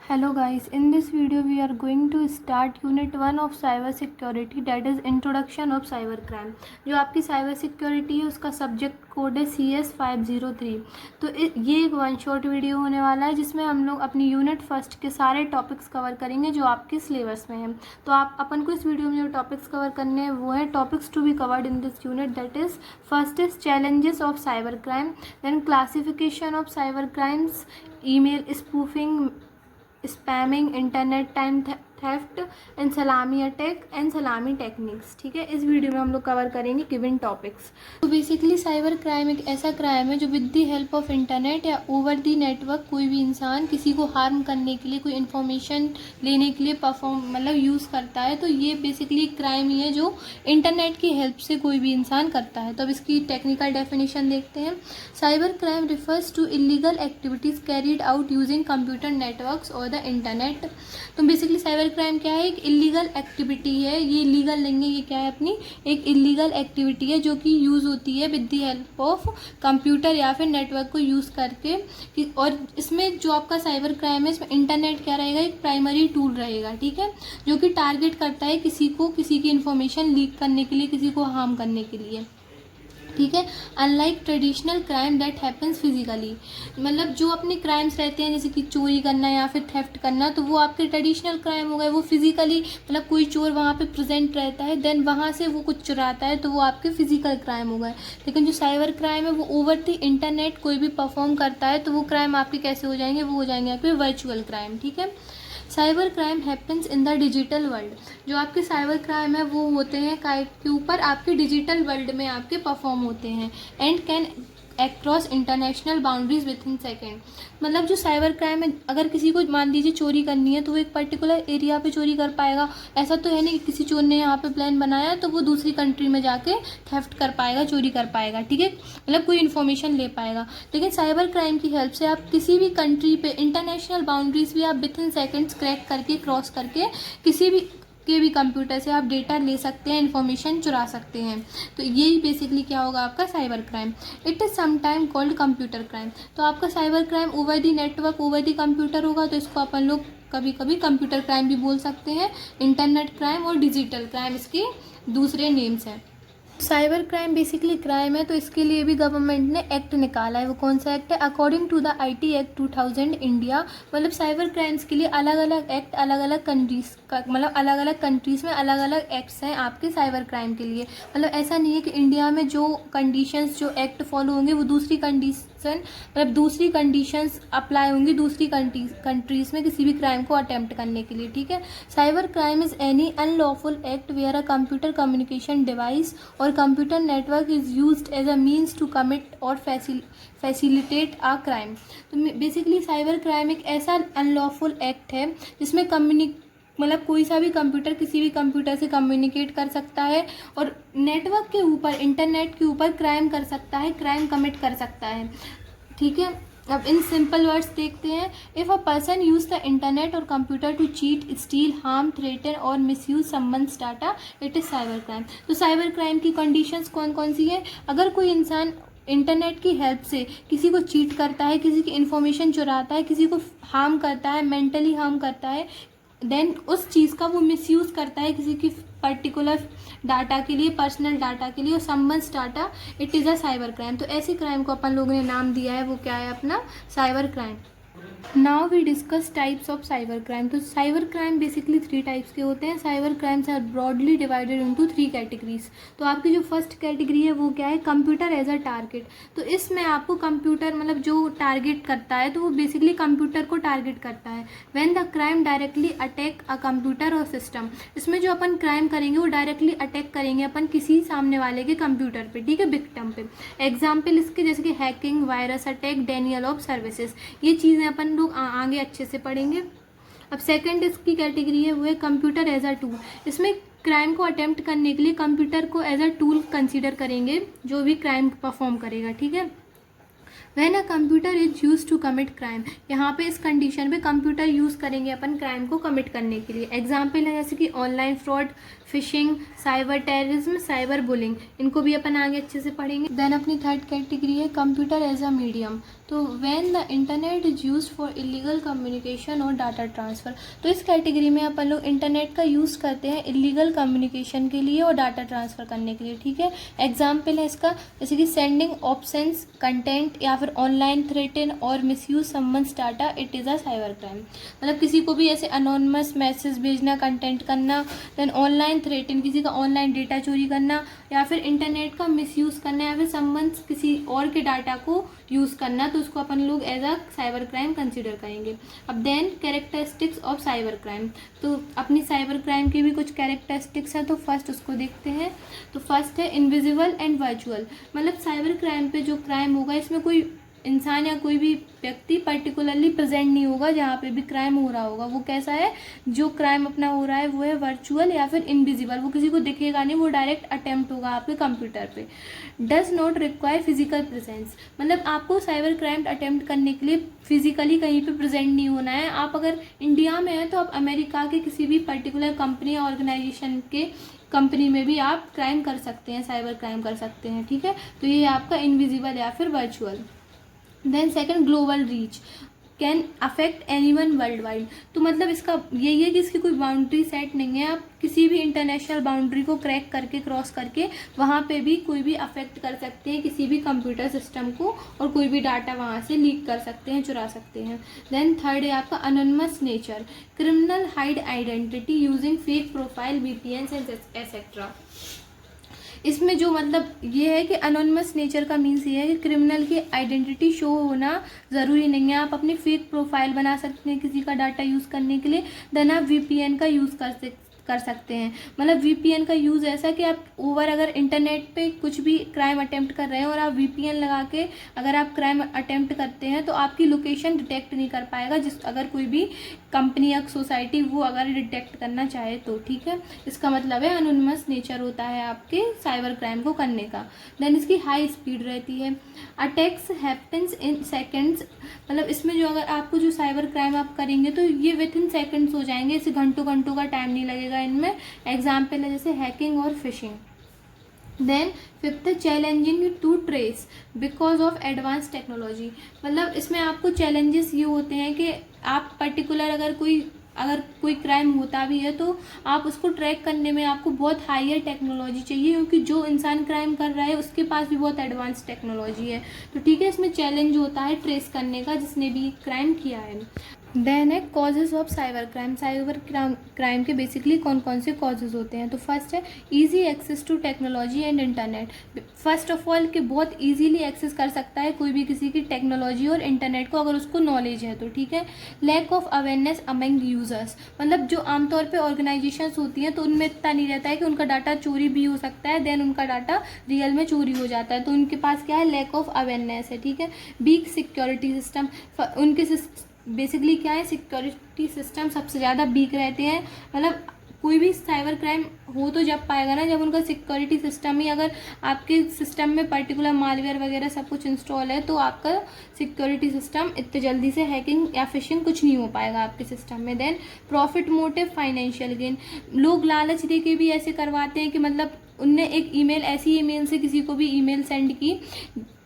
Hello guys, in this video we are going to start unit 1 of cyber security, that is introduction of cyber crime। जो आपकी cyber security है उसका subject code है CS 503। तो ये एक one shot video होने वाला है जिसमें हम लोग अपनी यूनिट फर्स्ट के सारे टॉपिक्स कवर करेंगे जो आपके सिलेबस में है। तो आप अपन को इस वीडियो में जो टॉपिक्स कवर करने हैं वो है topics to be covered in this unit, that is first is challenges of cyber crime, then classification of cyber crimes, email spoofing, spamming, internet time theft and salami attack and salami techniques. ठीक है, इस video में हम लोग cover करेंगे given topics. तो basically cyber crime एक ऐसा क्राइम है जो with the help of internet या ओवर दी नेटवर्क कोई भी इंसान किसी को हार्म करने के लिए, कोई इन्फॉर्मेशन लेने के लिए यूज़ करता है। तो ये बेसिकली क्राइम ही है जो इंटरनेट की हेल्प से कोई भी इंसान करता है। तो अब इसकी टेक्निकल डेफिनेशन देखते हैं। Cyber crime refers to illegal activities carried out using computer networks और द इंटरनेट। तो बेसिकली साइबर क्राइम क्या है? एक इलीगल एक्टिविटी है। ये इलीगल नहीं है, ये क्या है? अपनी एक इलीगल एक्टिविटी है जो कि यूज़ होती है with the help of computer या फिर नेटवर्क को यूज़ करके। और इसमें जो आपका साइबर क्राइम है इसमें इंटरनेट क्या रहेगा? एक प्राइमरी टूल रहेगा। ठीक है, जो कि टारगेट करता है किसी को, किसी की इन्फॉर्मेशन लीक करने के लिए, किसी को हार्म करने के लिए। ठीक है, unlike traditional crime that happens physically, मतलब जो अपने क्राइम्स रहते हैं जैसे कि चोरी करना या फिर थेफ्ट करना, तो वो आपके ट्रेडिशनल क्राइम हो गए। वो फिजिकली कोई चोर वहाँ पे प्रेजेंट रहता है, देन वहाँ से वो कुछ चुराता है, तो वो आपके फिजिकल क्राइम हो गए। लेकिन जो साइबर क्राइम है वो ओवर द इंटरनेट कोई भी परफॉर्म करता है, तो वो क्राइम आपके कैसे हो जाएंगे? वो हो जाएंगे आपके वर्चुअल क्राइम। ठीक है, cyber crime happens in the digital world. जो आपके साइबर क्राइम है वो होते हैं के ऊपर आपके डिजिटल वर्ल्ड में आपके परफॉर्म होते हैं and can across international boundaries with in second. मतलब जो साइबर क्राइम है, अगर किसी को मान लीजिए चोरी करनी है तो वो एक पर्टिकुलर एरिया पे चोरी कर पाएगा। ऐसा तो है नहीं कि किसी चोर ने यहाँ पे प्लान बनाया तो वो दूसरी कंट्री में जाके थेफ्ट कर पाएगा, चोरी कर पाएगा। ठीक है, कोई इन्फॉर्मेशन ले पाएगा। लेकिन साइबर क्राइम की हेल्प से आप किसी भी कंट्री पे इंटरनेशनल बाउंड्रीज भी आप विद इन सेकेंड्स क्रैक करके, क्रॉस करके किसी भी के भी कंप्यूटर से आप डेटा ले सकते हैं, इन्फॉर्मेशन चुरा सकते हैं। तो यही बेसिकली क्या होगा आपका cyber crime. It is sometime called computer crime. तो आपका cyber crime over the network, over the computer होगा, तो इसको अपन लोग कभी कभी कंप्यूटर क्राइम भी बोल सकते हैं। इंटरनेट क्राइम और डिजिटल क्राइम इसके दूसरे नेम्स हैं। साइबर क्राइम बेसिकली क्राइम है, तो इसके लिए भी गवर्नमेंट ने एक्ट निकाला है। वो कौन सा एक्ट है? According to the IT act 2000 India. Cyber crimes के लिए अलग अलग एक्ट, अलग अलग कंट्रीज का, अलग अलग कंट्रीज़ में अलग अलग एक्ट्स हैं आपके साइबर क्राइम के लिए। ऐसा नहीं है कि इंडिया में जो कंडीशंस, जो एक्ट फॉलो होंगे वो दूसरी कंडीशंस अप्लाई होंगी दूसरी कंट्रीज़ में किसी भी क्राइम को अटेम्प्ट करने के लिए। ठीक है, cyber crime is any unlawful act where a computer communication device और computer network is used as a means to commit और फैसिलिटेट अ क्राइम। तो बेसिकली साइबर क्राइम एक ऐसा अनलॉफुल एक्ट है जिसमें कोई सा भी कंप्यूटर किसी भी कंप्यूटर से कम्युनिकेट कर सकता है और नेटवर्क के ऊपर, इंटरनेट के ऊपर क्राइम कर सकता है, क्राइम कमिट कर सकता है। ठीक है, अब इन सिंपल वर्ड्स देखते हैं। If a person use the internet और computer to cheat, steal, harm, threaten और misuse someone's data, it is cyber crime. तो साइबर क्राइम की कंडीशंस कौन कौन सी है? अगर कोई इंसान इंटरनेट की हेल्प से किसी को चीट करता है, किसी की इन्फॉर्मेशन चुराता है, किसी को हार्म करता है, मेंटली हार्म करता है, देन उस चीज़ का वो मिसयूज़ करता है किसी की पर्टिकुलर डाटा के लिए, पर्सनल डाटा के लिए, और someone's data, it is a cyber crime. तो ऐसे क्राइम को अपन लोगों ने नाम दिया है, वो क्या है? अपना cyber crime. Now we discuss types of cyber crime. तो साइबर क्राइम बेसिकली 3 टाइप्स के होते हैं। Cyber crimes are broadly divided into 3 categories. तो आपकी जो फर्स्ट कैटेगरी है वो क्या है? Computer as a target. तो इसमें आपको कंप्यूटर जो टारगेट करता है, तो वो बेसिकली कंप्यूटर को टारगेट करता है। When the crime directly attack a computer और सिस्टम, इसमें जो अपन क्राइम करेंगे वो डायरेक्टली अटैक करेंगे अपन किसी सामने वाले के कंप्यूटर पे। ठीक है, विक्टिम पे। एग्जाम्पल इसके जैसे कि hacking, virus attack, Daniel of services, ये चीज़ें अपन लोग आगे अच्छे से पढ़ेंगे। अब सेकंड इसकी कैटेगरी है वो है कंप्यूटर एज अ टूल। इसमें क्राइम को अटेम्प्ट करने के लिए कंप्यूटर को एज अ टूल कंसीडर करेंगे जो भी क्राइम परफॉर्म करेगा। ठीक है, when a computer is use to commit crime, यहाँ पे इस कंडीशन पे कंप्यूटर यूज़ करेंगे अपन क्राइम को कमिट करने के लिए। एग्जाम्पल है जैसे कि online fraud, fishing, cyber terrorism, cyber bullying, इनको भी अपन आगे अच्छे से पढ़ेंगे। देन अपनी थर्ड कैटेगरी है कंप्यूटर एज अ मीडियम। तो when the internet is used for illegal communication और डाटा ट्रांसफ़र, तो इस कैटेगरी में अपन लोग इंटरनेट का यूज़ करते हैं इलीगल कम्युनिकेशन के लिए और डाटा ट्रांसफ़र करने के लिए, ठीक है। एग्जाम्पल है इसका, जैसे कि सेंडिंग ऑप्शंस कंटेंट या फिर ऑनलाइन थ्रेटन और misuse someone's data, it is a cyber crime. मतलब किसी को भी ऐसे अनोनिमस मैसेज भेजना, कंटेंट करना, देन ऑनलाइन थ्रेटन, किसी का ऑनलाइन डेटा चोरी करना, या फिर इंटरनेट का मिसयूज़ करना, या फिर समवंस किसी और के डाटा को यूज़ करना, तो उसको अपन लोग as a cyber crime consider करेंगे। अब then characteristics of cyber crime, तो अपनी साइबर क्राइम की भी कुछ कैरेक्टरिस्टिक्स है, तो फर्स्ट उसको देखते हैं। तो फर्स्ट है इनविजिबल एंड वर्चुअल, मतलब साइबर क्राइम पे जो क्राइम होगा इसमें कोई इंसान या कोई भी व्यक्ति पर्टिकुलरली प्रेजेंट नहीं होगा जहाँ पे भी क्राइम हो रहा होगा। वो कैसा है, जो क्राइम अपना हो रहा है वो है वर्चुअल या फिर इनविजिबल, वो किसी को दिखेगा नहीं, वो डायरेक्ट अटेम्प्ट होगा आपके कंप्यूटर पे। Does not require physical presence, मतलब आपको साइबर क्राइम अटेम्प्ट करने के लिए फिजिकली कहीं पे प्रेजेंट नहीं होना है। आप अगर इंडिया में हैं तो आप अमेरिका के किसी भी पर्टिकुलर कंपनी या ऑर्गेनाइजेशन के कंपनी में भी आप क्राइम कर सकते हैं, साइबर क्राइम कर सकते हैं, ठीक है। तो ये आपका इनविजिबल या फिर virtual. Then second, global reach, can affect anyone worldwide, तो मतलब इसका यही है कि इसकी कोई बाउंड्री सेट नहीं है, आप किसी भी इंटरनेशनल बाउंड्री को क्रैक करके, क्रॉस करके वहाँ पे भी कोई भी अफेक्ट कर सकते हैं किसी भी कंप्यूटर सिस्टम को, और कोई भी डाटा वहाँ से लीक कर सकते हैं, चुरा सकते हैं। देन थर्ड है आपका anonymous nature, criminal hide identity using fake profile, VPNs and etcetera. इसमें जो मतलब ये है कि अनोनिमस नेचर का मीन्स ये है कि क्रिमिनल की आइडेंटिटी शो होना ज़रूरी नहीं है, आप अपनी फेक प्रोफाइल बना सकते हैं किसी का डाटा यूज़ करने के लिए। देन आप VPN का यूज़ कर सकते हैं, मतलब VPN का यूज़ ऐसा कि आप ओवर अगर इंटरनेट पे कुछ भी क्राइम अटेम्प्ट कर रहे हैं और आप VPN लगा के अगर आप क्राइम अटेम्प्ट करते हैं तो आपकी लोकेशन डिटेक्ट नहीं कर पाएगा, जिस अगर कोई भी कंपनी या सोसाइटी वो अगर डिटेक्ट करना चाहे तो, ठीक है। इसका मतलब है अनोनिमस नेचर होता है आपके साइबर क्राइम को करने का। देन इसकी हाई स्पीड रहती है, अटैक्स हैपन्स इन सेकेंड्स, मतलब इसमें जो अगर आपको जो साइबर क्राइम आप करेंगे तो ये विद इन सेकेंड्स हो जाएंगे, इसे घंटों घंटों का टाइम नहीं लगेगा इनमें। एग्जाम्पल है जैसे हैकिंग और फिशिंग। देन फिफ्थ है challenging to trace because of advance technology, मतलब इसमें आपको चैलेंजेस ये होते हैं कि आप पर्टिकुलर अगर कोई क्राइम होता भी है तो आप उसको ट्रैक करने में आपको बहुत हायर टेक्नोलॉजी चाहिए, क्योंकि जो इंसान क्राइम कर रहा है उसके पास भी बहुत एडवांस टेक्नोलॉजी है। तो ठीक है, इसमें चैलेंज होता है ट्रेस करने का जिसने भी क्राइम किया है। देन है causes of cyber crime, cyber crime के बेसिकली कौन कौन से कॉजेज़ होते हैं। तो फर्स्ट है easy access to technology and internet, first of all कि बहुत इजीली एक्सेस कर सकता है कोई भी किसी की टेक्नोलॉजी और इंटरनेट को अगर उसको नॉलेज है तो, ठीक है। Lack of awareness among users, मतलब जो आमतौर पे ऑर्गेनाइजेशंस होती हैं तो उनमें इतना नहीं रहता है कि उनका डाटा चोरी भी हो सकता है, देन उनका डाटा रियल में चोरी हो जाता है, तो उनके पास क्या है, लैक ऑफ अवेयरनेस है, ठीक है। वीक सिक्योरिटी सिस्टम, उनके बेसिकली क्या है, सिक्योरिटी सिस्टम सबसे ज़्यादा वीक रहते हैं, मतलब कोई भी साइबर क्राइम हो तो जब पाएगा ना जब उनका सिक्योरिटी सिस्टम ही, अगर आपके सिस्टम में पर्टिकुलर मालवेयर वगैरह सब कुछ इंस्टॉल है तो आपका सिक्योरिटी सिस्टम इतने जल्दी से हैकिंग या फिशिंग कुछ नहीं हो पाएगा आपके सिस्टम में। Then profit motive financial gain, लोग लालच दे के भी ऐसे करवाते हैं कि मतलब उनने एक ईमेल, ऐसी ईमेल से किसी को भी ईमेल सेंड की,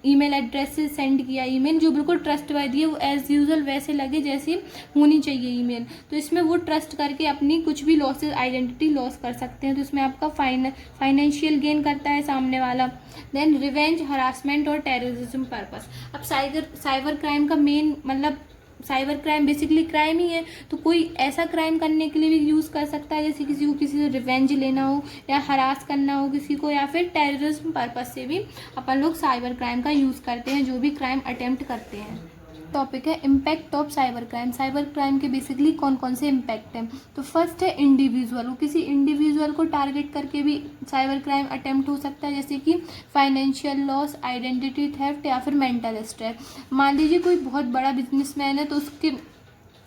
ईमेल एड्रेस से सेंड किया ईमेल जो बिल्कुल ट्रस्टवर्दी है, वो एज़ यूजुअल वैसे लगे जैसी होनी चाहिए ईमेल, तो इसमें वो ट्रस्ट करके अपनी कुछ भी लॉसेस, आइडेंटिटी लॉस कर सकते हैं, तो इसमें आपका फाइनेंशियल गेन करता है सामने वाला। देन रिवेंज, हरासमेंट और टेररिज्म पर्पस, अब साइबर क्राइम का मेन मतलब साइबर क्राइम बेसिकली क्राइम ही है, तो कोई ऐसा क्राइम करने के लिए भी यूज़ कर सकता है, जैसे किसी को किसी से रिवेंज लेना हो या हरास करना हो किसी को, या फिर टेररिज्म पर्पस से भी अपन लोग साइबर क्राइम का यूज़ करते हैं जो भी क्राइम अटेम्प्ट करते हैं। टॉपिक है impact of cyber crime, cyber crime के बेसिकली कौन कौन से इम्पैक्ट हैं। तो फर्स्ट है इंडिविजुअल, वो किसी इंडिविजुअल को टारगेट करके भी साइबर क्राइम अटेम्प्ट हो सकता है, जैसे कि फाइनेंशियल लॉस, आइडेंटिटी थेफ्ट या फिर मेंटल स्ट्रेस। मान लीजिए कोई बहुत बड़ा बिजनेसमैन है तो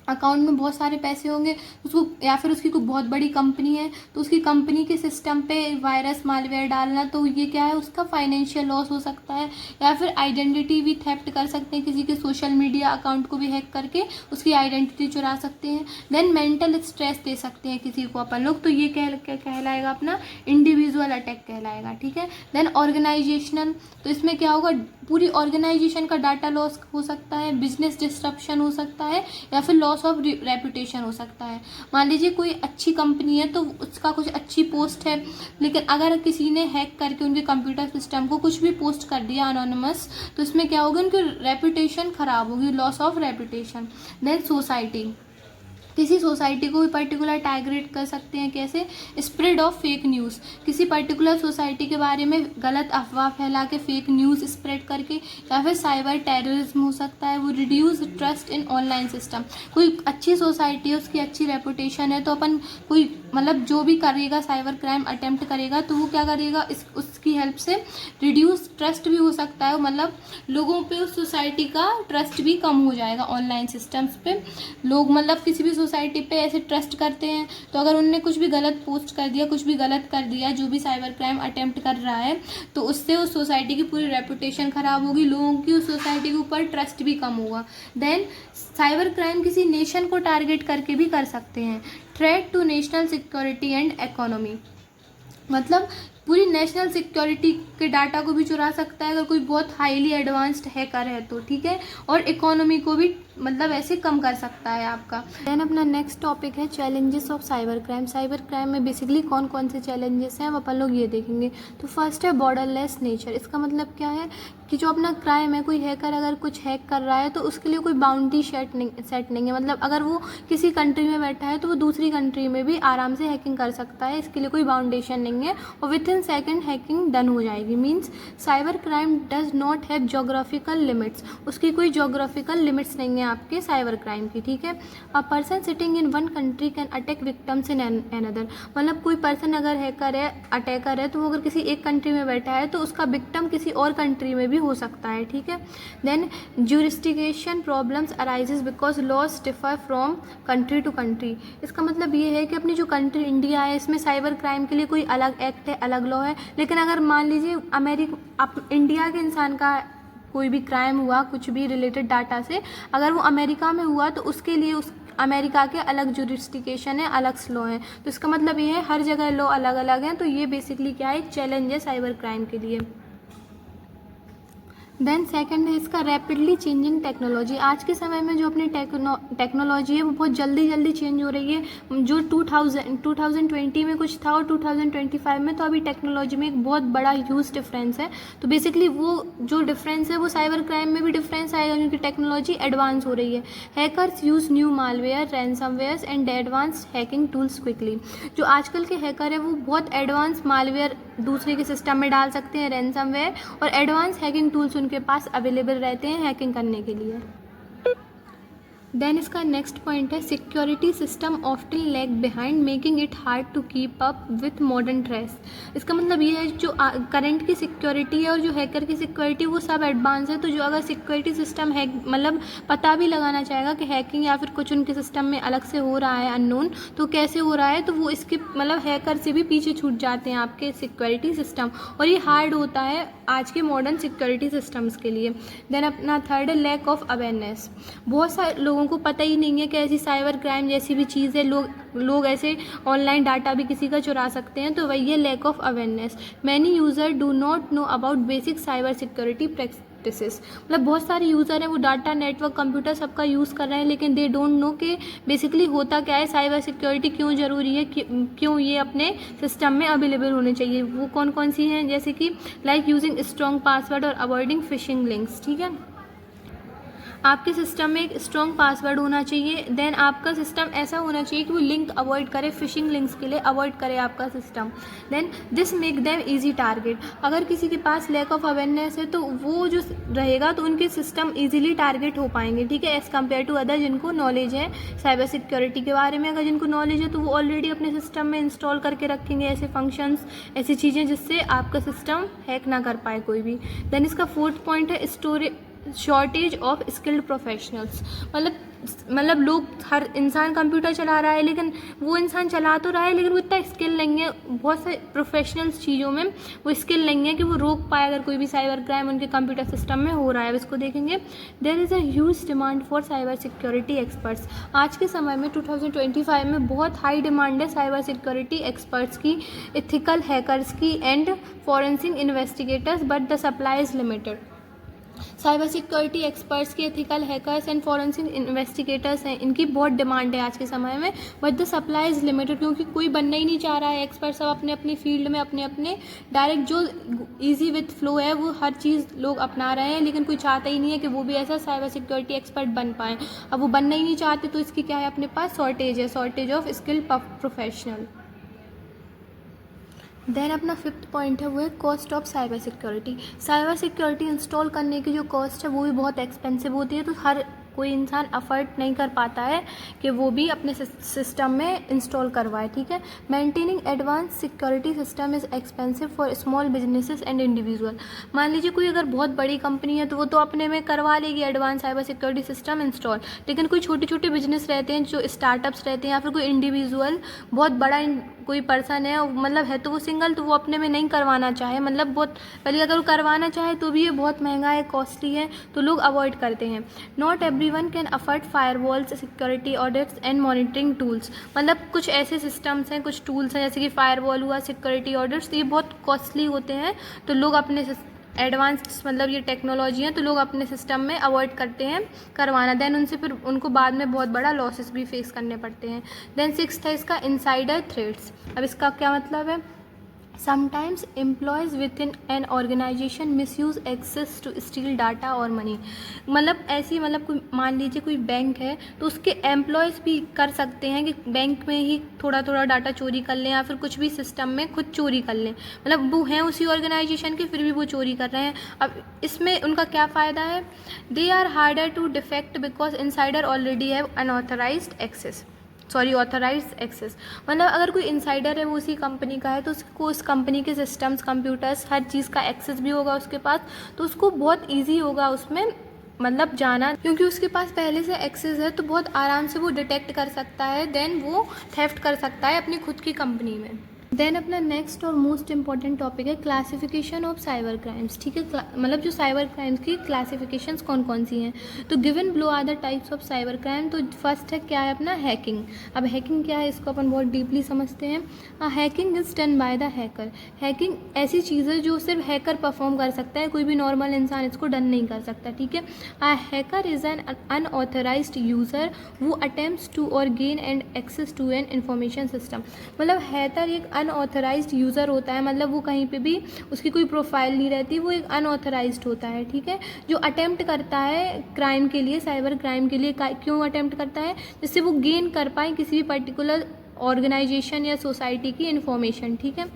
अकाउंट में बहुत सारे पैसे होंगे उसको, या फिर उसकी कोई बहुत बड़ी कंपनी है तो उसकी कंपनी के सिस्टम पे वायरस मालवेयर डालना, तो ये क्या है, उसका फाइनेंशियल लॉस हो सकता है। या फिर आइडेंटिटी भी थेफ्ट कर सकते हैं, किसी के सोशल मीडिया अकाउंट को भी हैक करके उसकी आइडेंटिटी चुरा सकते हैं। देन मेंटल स्ट्रेस दे सकते हैं किसी को अपन लोग, तो ये कहलाएगा अपना इंडिविजुअल अटैक कहलाएगा, ठीक है। देन ऑर्गेनाइजेशनल, तो इसमें क्या होगा, पूरी ऑर्गेनाइजेशन का डाटा लॉस हो सकता है, बिजनेस डिस्ट्रप्शन हो सकता है, या फिर लॉस ऑफ रेपुटेशन हो सकता है। मान लीजिए कोई अच्छी कंपनी है तो उसका कुछ अच्छी पोस्ट है, लेकिन अगर किसी ने हैक करके उनके कंप्यूटर सिस्टम को कुछ भी पोस्ट कर दिया अनोनिमस, तो इसमें क्या होगा, उनकी रेपुटेशन खराब होगी, loss of reputation. Then society, किसी सोसाइटी को भी पर्टिकुलर टारगेट कर सकते हैं, कैसे, स्प्रेड ऑफ फेक न्यूज़, किसी पर्टिकुलर सोसाइटी के बारे में गलत अफवाह फैला के फेक न्यूज़ स्प्रेड करके, या फिर साइबर टेररिज्म हो सकता है, वो reduce trust in online system. कोई अच्छी सोसाइटी है, उसकी अच्छी रेपुटेशन है, तो अपन कोई मतलब जो भी करेगा साइबर क्राइम अटेम्प्ट करेगा तो वो क्या करेगा, उसकी हेल्प से रिड्यूस ट्रस्ट भी हो सकता है, मतलब लोगों पे उस सोसाइटी का ट्रस्ट भी कम हो जाएगा ऑनलाइन सिस्टम्स पे। लोग मतलब किसी भी सोसाइटी पे ऐसे ट्रस्ट करते हैं, तो अगर उनने कुछ भी गलत पोस्ट कर दिया, कुछ भी गलत कर दिया, जो भी साइबर क्राइम अटेम्प्ट कर रहा है, तो उससे उस सोसाइटी की पूरी रेपुटेशन ख़राब होगी, लोगों की उस सोसाइटी के ऊपर ट्रस्ट भी कम होगा। देन साइबर क्राइम किसी नेशन को टारगेट करके भी कर सकते हैं। Threat to national security and economy, मतलब पूरी नेशनल सिक्योरिटी के डाटा को भी चुरा सकता है अगर कोई बहुत हाईली एडवांस्ड हैकर है तो, ठीक है, और इकोनॉमी को भी मतलब ऐसे कम कर सकता है आपका। देन अपना नेक्स्ट टॉपिक है challenges of cyber crime. Cyber crime में बेसिकली कौन कौन से चैलेंजेस हैं अब अपन लोग ये देखेंगे। तो फर्स्ट है बॉर्डरलेस नेचर। इसका मतलब क्या है कि जो अपना क्राइम है, कोई हैकर अगर कुछ हैक कर रहा है तो उसके लिए कोई बाउंड्री सेट नहीं है, मतलब अगर वो किसी कंट्री में बैठा है तो वो दूसरी कंट्री में भी आराम से हैकिंग कर सकता है, इसके लिए कोई बाउंडेशन नहीं है और with in second hacking done हो जाएगी। Means cyber crime does not have geographical limits, उसकी कोई जोग्राफिकल लिमिट्स नहीं है आपके साइबर क्राइम की, ठीक है। A person sitting in one country can attack victims in another, मतलब कोई पर्सन अगर हैकर है, अटैकर है, तो वो अगर किसी एक कंट्री में बैठा है तो उसका विक्टिम किसी और कंट्री में भी हो सकता है, ठीक है। Then jurisdiction problems arises because laws differ from country to country. इसका मतलब ये है कि अपनी जो कंट्री इंडिया है, इसमें साइबर क्राइम के लिए कोई अलग एक्ट है, अलग लॉ है, लेकिन अगर मान लीजिए इंडिया के इंसान का कोई भी क्राइम हुआ कुछ भी रिलेटेड डाटा से, अगर वो अमेरिका में हुआ तो उसके लिए उस अमेरिका के अलग जुरिस्डिक्शन है, अलग लॉ है। तो इसका मतलब ये है हर जगह लॉ अलग अलग हैं, तो ये बेसिकली क्या है, एक चैलेंज है साइबर क्राइम के लिए। देन सेकंड है इसका रैपिडली चेंजिंग टेक्नोलॉजी। आज के समय में जो अपनी टेक्नोलॉजी है वो बहुत जल्दी चेंज हो रही है। जो 2020 में कुछ था और 2025 में, तो अभी टेक्नोलॉजी में एक बहुत बड़ा ह्यूज डिफरेंस है। तो बेसिकली वो जो डिफरेंस है वो साइबर क्राइम में भी डिफरेंस आएगा क्योंकि टेक्नोलॉजी एडवांस हो रही है। Hackers use new malware, ransomwares and advanced hacking tools quickly. जो आजकल के हैकर है वो बहुत एडवांस मालवेयर दूसरे के सिस्टम में डाल सकते हैं, रैंसमवेयर, और एडवांस हैकिंग टूल्स उनके पास अवेलेबल रहते हैं हैकिंग करने के लिए। देन इसका नेक्स्ट पॉइंट है security system often lag behind making it hard to keep up with modern threats. इसका मतलब ये है जो करंट की सिक्योरिटी है और जो हैकर की सिक्योरिटी वो सब एडवांस है, तो जो अगर सिक्योरिटी सिस्टम हैक मतलब पता भी लगाना चाहेगा कि हैकिंग या फिर कुछ उनके सिस्टम में अलग से हो रहा है अननोन, तो कैसे हो रहा है, तो वो इसके मतलब हैकर से भी पीछे छूट जाते हैं आपके सिक्योरिटी सिस्टम, और ये हार्ड होता है आज के मॉडर्न सिक्योरिटी सिस्टम्स के लिए। देन अपना थर्ड है लैक ऑफ अवेयरनेस। बहुत सारे लोगों को पता ही नहीं है कि ऐसी साइबर क्राइम जैसी भी चीज़ है, लोग ऐसे ऑनलाइन डाटा भी किसी का चुरा सकते हैं, तो वही है lack of awareness. Many user do not know about basic cyber security practices. मतलब बहुत सारे यूज़र हैं वो डाटा नेटवर्क कंप्यूटर सबका यूज़ कर रहे हैं, लेकिन दे डोंट नो कि बेसिकली होता क्या है, साइबर सिक्योरिटी क्यों ज़रूरी है, क्यों ये अपने सिस्टम में अवेलेबल होने चाहिए। वो कौन कौन सी हैं, जैसे कि लाइक यूजिंग स्ट्रॉन्ग पासवर्ड और अवॉइडिंग फिशिंग लिंक्स, ठीक है। आपके सिस्टम में एक स्ट्रॉन्ग पासवर्ड होना चाहिए। देन आपका सिस्टम ऐसा होना चाहिए कि वो लिंक अवॉइड करे, फिशिंग लिंक्स के लिए अवॉइड करे आपका system. Then this make them easy target. अगर किसी के पास लैक ऑफ अवेयरनेस है तो वो जो रहेगा तो उनके सिस्टम इजीली टारगेट हो पाएंगे, ठीक है, एज़ कम्पेयर टू अदर जिनको नॉलेज है साइबर सिक्योरिटी के बारे में। अगर जिनको नॉलेज है तो वो ऑलरेडी अपने सिस्टम में इंस्टॉल करके रखेंगे ऐसे फंक्शंस, ऐसी चीज़ें जिससे आपका सिस्टम हैक ना कर पाए कोई भी। देन इसका फोर्थ पॉइंट है शॉर्टेज ऑफ स्किल्ड प्रोफेशनल्स। मतलब मतलब लोग, हर इंसान कंप्यूटर चला रहा है, लेकिन वो इंसान चला तो रहा है लेकिन वो इतना स्किल नहीं है, बहुत से प्रोफेशनल्स चीज़ों में वो स्किल नहीं है कि वो रोक पाए अगर कोई भी साइबर क्राइम उनके कंप्यूटर सिस्टम में हो रहा है। अब इसको देखेंगे। There is a huge demand for cyber security experts. आज के समय में 2025 में बहुत हाई डिमांड है साइबर सिक्योरिटी एक्सपर्ट्स की, एथिकल हैकर्स की and forensic investigators, but the supply is limited. Cyber security experts के, ethical hackers and forensic investigators हैं, इनकी बहुत डिमांड है आज के समय में, but the supply is limited, क्योंकि कोई बनना ही नहीं चाह रहा है एक्सपर्ट। सब अपने अपनी फील्ड में अपने अपने डायरेक्ट जो इजी विथ फ्लो है वो हर चीज़ लोग अपना रहे हैं, लेकिन कोई चाहता ही नहीं है कि वो भी ऐसा साइबर सिक्योरिटी एक्सपर्ट बन पाएँ। अब वो बनना ही नहीं चाहते तो इसकी क्या है, अपने पास शॉर्टेज है, shortage of skill professional. Then अपना फिफ्थ पॉइंट है वो है cost of cyber security. Cyber security install करने की जो कॉस्ट है वो भी बहुत एक्सपेंसिव होती है, तो हर कोई इंसान अफोर्ड नहीं कर पाता है कि वो भी अपने सिस्टम में इंस्टॉल करवाए, ठीक है। Maintaining advance security system is expensive for small businesses and individual. मान लीजिए कोई अगर बहुत बड़ी कंपनी है तो वो तो अपने में करवा लेगी advance cyber security system install, लेकिन कोई छोटे छोटे बिजनेस रहते हैं, जो स्टार्टअप्स रहते हैं, या फिर कोई इंडिविजुअल बहुत बड़ा कोई पर्सन है, मतलब है तो वो सिंगल, तो वो अपने में नहीं करवाना चाहे, मतलब बहुत पहले अगर वो करवाना चाहे तो भी ये बहुत महंगा है, कॉस्टली है, तो लोग अवॉइड करते हैं। Not everyone can afford firewalls, security audits and monitoring tools. मतलब कुछ ऐसे सिस्टम्स हैं, कुछ टूल्स हैं जैसे कि फायरवॉल हुआ, सिक्योरिटी ऑडिट्स, ये बहुत कॉस्टली होते हैं, तो लोग अपने एडवांस मतलब ये टेक्नोलॉजी है तो लोग अपने सिस्टम में अवॉइड करते हैं करवाना। देन उनसे फिर उनको बाद में बहुत बड़ा लॉसेस भी फेस करने पड़ते हैं। देन सिक्स्थ है इसका इनसाइडर थ्रेट्स। अब इसका क्या मतलब है, sometimes employees within an organisation misuse access to steal data और मनी। मतलब ऐसी, मतलब कोई मान लीजिए कोई बैंक है तो उसके एम्प्लॉयज़ भी कर सकते हैं कि बैंक में ही थोड़ा थोड़ा डाटा चोरी कर लें, या फिर कुछ भी सिस्टम में खुद चोरी कर लें, मतलब वो हैं उसी ऑर्गेनाइजेशन के फिर भी वो चोरी कर रहे हैं। अब इसमें उनका क्या फ़ायदा है, they are harder to detect because insider already have unauthorised access, authorise access. मतलब अगर कोई इनसाइडर है वो उसी कंपनी का है तो उसको उस कंपनी के सिस्टम्स, कंप्यूटर्स, हर चीज़ का एक्सेस भी होगा उसके पास, तो उसको बहुत इजी होगा उसमें मतलब जाना, क्योंकि उसके पास पहले से एक्सेस है, तो बहुत आराम से वो डिटेक्ट कर सकता है, देन वो थेफ्ट कर सकता है अपनी खुद की कंपनी में। देन अपना नेक्स्ट और मोस्ट इंपॉर्टेंट टॉपिक है क्लासिफिकेशन ऑफ साइबर क्राइम्स, ठीक है। मतलब जो साइबर क्राइम्स की क्लासिफिकेशंस कौन कौन सी हैं, तो given below are the types of cyber crime. तो फर्स्ट है क्या है अपना हैकिंग। अब हैकिंग क्या है इसको अपन बहुत डीपली समझते हैं। Hacking is done by the hacker. Hacking ऐसी चीज़ है जो सिर्फ हैकर परफॉर्म कर सकता है, कोई भी नॉर्मल इंसान इसको डन नहीं कर सकता, ठीक है। Hacker is an unauthorised user वो अटेम्प्ट्स टू और gain and access to an information system. मतलब हैकर एक अनऑथराइज्ड यूज़र होता है, मतलब वो कहीं पे भी उसकी कोई प्रोफाइल नहीं रहती, वो एक अनऑथराइज्ड होता है, ठीक है, जो अटेम्प्ट करता है क्राइम के लिए, साइबर क्राइम के लिए। क्यों अटेम्प्ट करता है, जिससे वो गेन कर पाए किसी भी पर्टिकुलर ऑर्गेनाइजेशन या सोसाइटी की इन्फॉर्मेशन, ठीक है।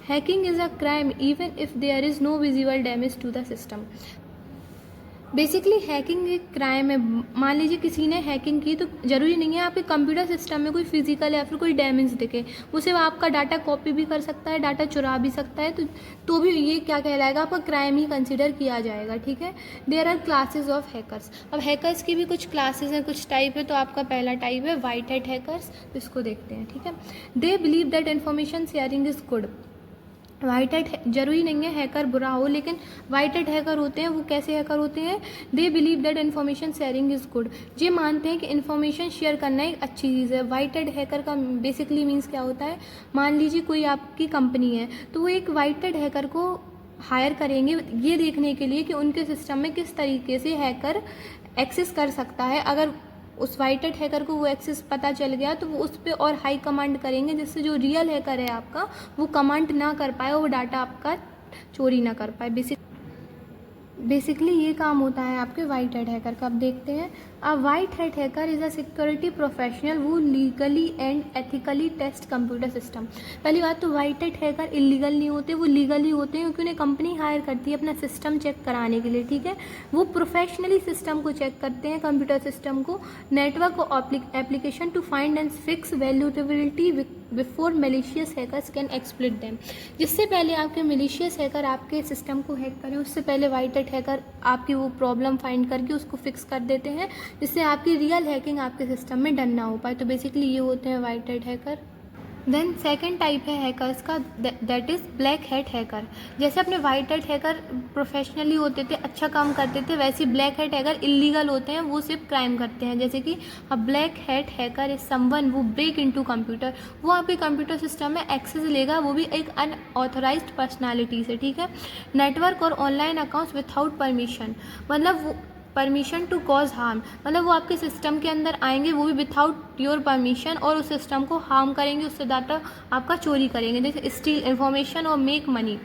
Hacking is a crime even if there is no visible damage to the system. Basically hacking एक क्राइम है। मान लीजिए किसी ने हैकिंग की तो ज़रूरी नहीं है आपके कंप्यूटर सिस्टम में कोई फिजिकल या फिर कोई डैमेज दिखे, वो सिर्फ आपका डाटा कॉपी भी कर सकता है, डाटा चुरा भी सकता है, तो भी ये क्या कहलाएगा, आपका क्राइम ही कंसिडर किया जाएगा, ठीक है। There are classes of hackers. अब हैकर्स की भी कुछ क्लासेस हैं, कुछ टाइप है। तो आपका पहला टाइप है वाइट हैट हैकर्स, तो इसको देखते हैं, ठीक है। They believe that information sharing is good. White hat जरूरी नहीं है हैकर बुरा हो, लेकिन वाइट हैट हैकर होते हैं वो कैसे हैकर होते हैं, they believe that information sharing is good. ये मानते हैं कि इन्फॉर्मेशन शेयर करना एक अच्छी चीज़ है। वाइट हैट हैकर का बेसिकली मीन्स क्या होता है, मान लीजिए कोई आपकी कंपनी है तो वो एक वाइट हैट हैकर को हायर करेंगे ये देखने के लिए कि उनके सिस्टम में किस तरीके से हैकर एक्सेस कर सकता है। अगर उस वाइट हैट हैकर को वो एक्सेस पता चल गया तो वो उस पर और हाई कमांड करेंगे, जिससे जो रियल हैकर है आपका वो कमांड ना कर पाए, वो डाटा आपका चोरी ना कर पाए। बेसिकली ये काम होता है आपके वाइट हैट हैकर का। अब देखते हैं, a white hat hacker is a security professional वो legally and ethically test computer system. पहली बात तो वाइट हैट हैकर इलीगल नहीं होते, वो लीगली होते हैं, क्योंकि उन्हें कंपनी हायर करती है अपना सिस्टम चेक कराने के लिए, ठीक है। वो प्रोफेशनली सिस्टम को चेक करते हैं, कंप्यूटर सिस्टम को, नेटवर्क और application to find and fix vulnerability before malicious hackers can exploit them. जिससे पहले आपके मेलिशियस हैकर आपके सिस्टम को हैक करें, उससे पहले वाइट हैट हैकर आपकी वो प्रॉब्लम फाइंड करके उसको फिक्स कर देते हैं, जिससे आपकी रियल हैकिंग आपके सिस्टम में डन ना हो पाए। तो बेसिकली ये होते हैं white hat hacker. Then second type है हैकर्स का, that is black hat hacker. जैसे अपने वाइट हैट हैकर प्रोफेशनली होते थे, अच्छा काम करते थे, वैसे ब्लैक हैट हैकर इलीगल होते हैं, वो सिर्फ क्राइम करते हैं। जैसे कि अ black hat hacker is someone वो ब्रेक इनटू कंप्यूटर, वो आपके कंप्यूटर सिस्टम में एक्सेस लेगा, वो भी एक अनऑथराइज्ड पर्सनालिटी से, ठीक है। नेटवर्क और ऑनलाइन अकाउंट्स विथआउट परमिशन, मतलब वो परमिशन टू कॉज हार्म, मतलब वो आपके सिस्टम के अंदर आएंगे, वो भी विथआउट योर परमिशन, और उस सिस्टम को हार्म करेंगे, उससे डाटा आपका चोरी करेंगे, जैसे स्टील इन्फॉर्मेशन और मेक मनी।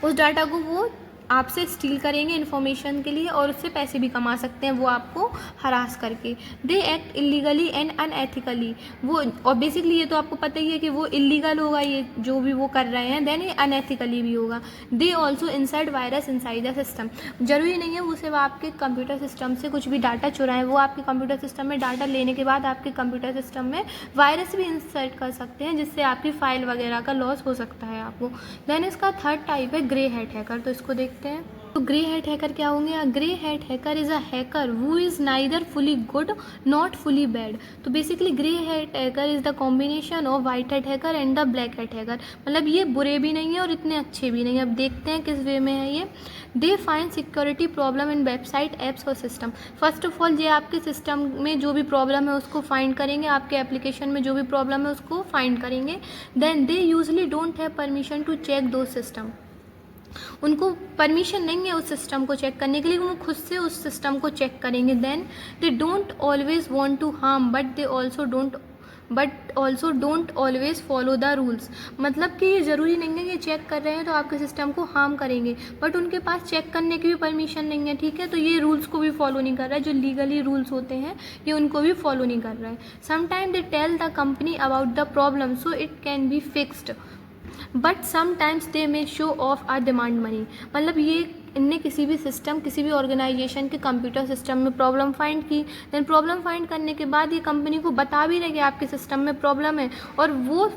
उस डाटा को वो आपसे स्टील करेंगे इन्फॉर्मेशन के लिए, और उससे पैसे भी कमा सकते हैं वो आपको हरास करके। They act illegally and unethically, वो और बेसिकली ये तो आपको पता ही है कि वो इलीगल होगा ये जो भी वो कर रहे हैं, देन ये अनएथिकली भी होगा। They also inside virus inside the system, जरूरी नहीं है वो सिर्फ आपके कंप्यूटर सिस्टम से कुछ भी डाटा चुराएं, वो आपके कंप्यूटर सिस्टम में डाटा लेने के बाद आपके कंप्यूटर सिस्टम में वायरस भी इंसर्ट कर सकते हैं, जिससे आपकी फाइल वगैरह का लॉस हो सकता है आपको। देन इसका थर्ड टाइप है ग्रे हैट हैकर, तो इसको देखते हैं। तो ग्रे हैट हैकर क्या होंगे? A grey hat hacker is a hacker who is neither fully good not fully bad. तो basically grey hat hacker is the combination of white hat hacker and the black hat hacker, मतलब ये बुरे भी नहीं है और इतने अच्छे भी नहीं है। अब देखते हैं किस वे में है ये। They find security problem in website apps और सिस्टम। फर्स्ट ऑफ ऑल ये आपके सिस्टम में जो भी प्रॉब्लम है उसको फाइंड करेंगे, आपके एप्लीकेशन में जो भी प्रॉब्लम है उसको फाइंड करेंगे। Then they usually don't have permission to check the system, उनको परमिशन नहीं है उस सिस्टम को चेक करने के लिए, वो खुद से उस सिस्टम को चेक करेंगे। Then they don't always want to harm but they also don't always follow the rules, मतलब कि ये ज़रूरी नहीं है कि चेक कर रहे हैं तो आपके सिस्टम को हार्म करेंगे, बट उनके पास चेक करने की भी परमिशन नहीं है, ठीक है। तो ये रूल्स को भी फॉलो नहीं कर रहा है, जो लीगली रूल्स होते हैं ये उनको भी फॉलो नहीं कर रहा है। Sometime they tell the company about the problem so it can be fixed but sometimes they may show off or demand money, मतलब ये इनने किसी भी सिस्टम किसी भी ऑर्गेनाइजेशन के कंप्यूटर सिस्टम में प्रॉब्लम फाइंड की, देन प्रॉब्लम फाइंड करने के बाद ये कंपनी को बता भी रहे कि आपके सिस्टम में प्रॉब्लम है, और वो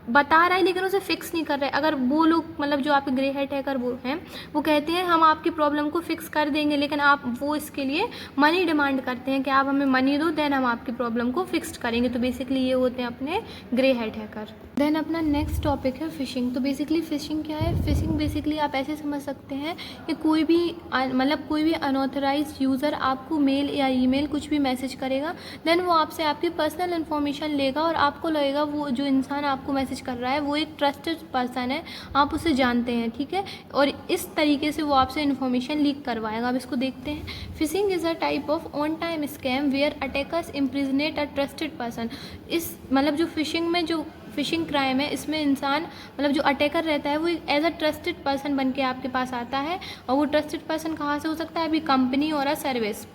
बता रहा है लेकिन उसे फिक्स नहीं कर रहे। अगर वो लोग मतलब जो आपके ग्रे हैट हैकर वो हैं वो कहते हैं हम आपकी प्रॉब्लम को फिक्स कर देंगे, लेकिन आप वो इसके लिए मनी डिमांड करते हैं कि आप हमें मनी दो देन हम आपकी प्रॉब्लम को फिक्स करेंगे। तो बेसिकली ये होते हैं अपने ग्रे हैट हैकर। देन अपना नेक्स्ट टॉपिक है फिशिंग। तो बेसिकली फिशिंग क्या है? फिशिंग बेसिकली आप ऐसे समझ सकते हैं कि कोई भी अनऑथराइज यूज़र आपको मेल या ईमेल कुछ भी मैसेज करेगा, देन वो आपसे आपकी पर्सनल इन्फॉर्मेशन लेगा और आपको लगेगा वो जो इंसान आपको मैसेज कर रहा है वो एक ट्रस्टेड पर्सन है, आप उसे जानते हैं, ठीक है, और इस तरीके से वो आपसे इन्फॉर्मेशन लीक करवाएगा। अब इसको देखते हैं। Phishing is a type of on time scam where attackers impersonate a trusted person. इस मतलब जो फिशिंग में जो फिशिंग क्राइम है इसमें इंसान मतलब जो अटैकर रहता है वो एज अ ट्रस्टेड पर्सन बन के आपके पास आता है, और वो ट्रस्टेड पर्सन कहाँ से हो सकता है? अभी कंपनी और अ सर्विस,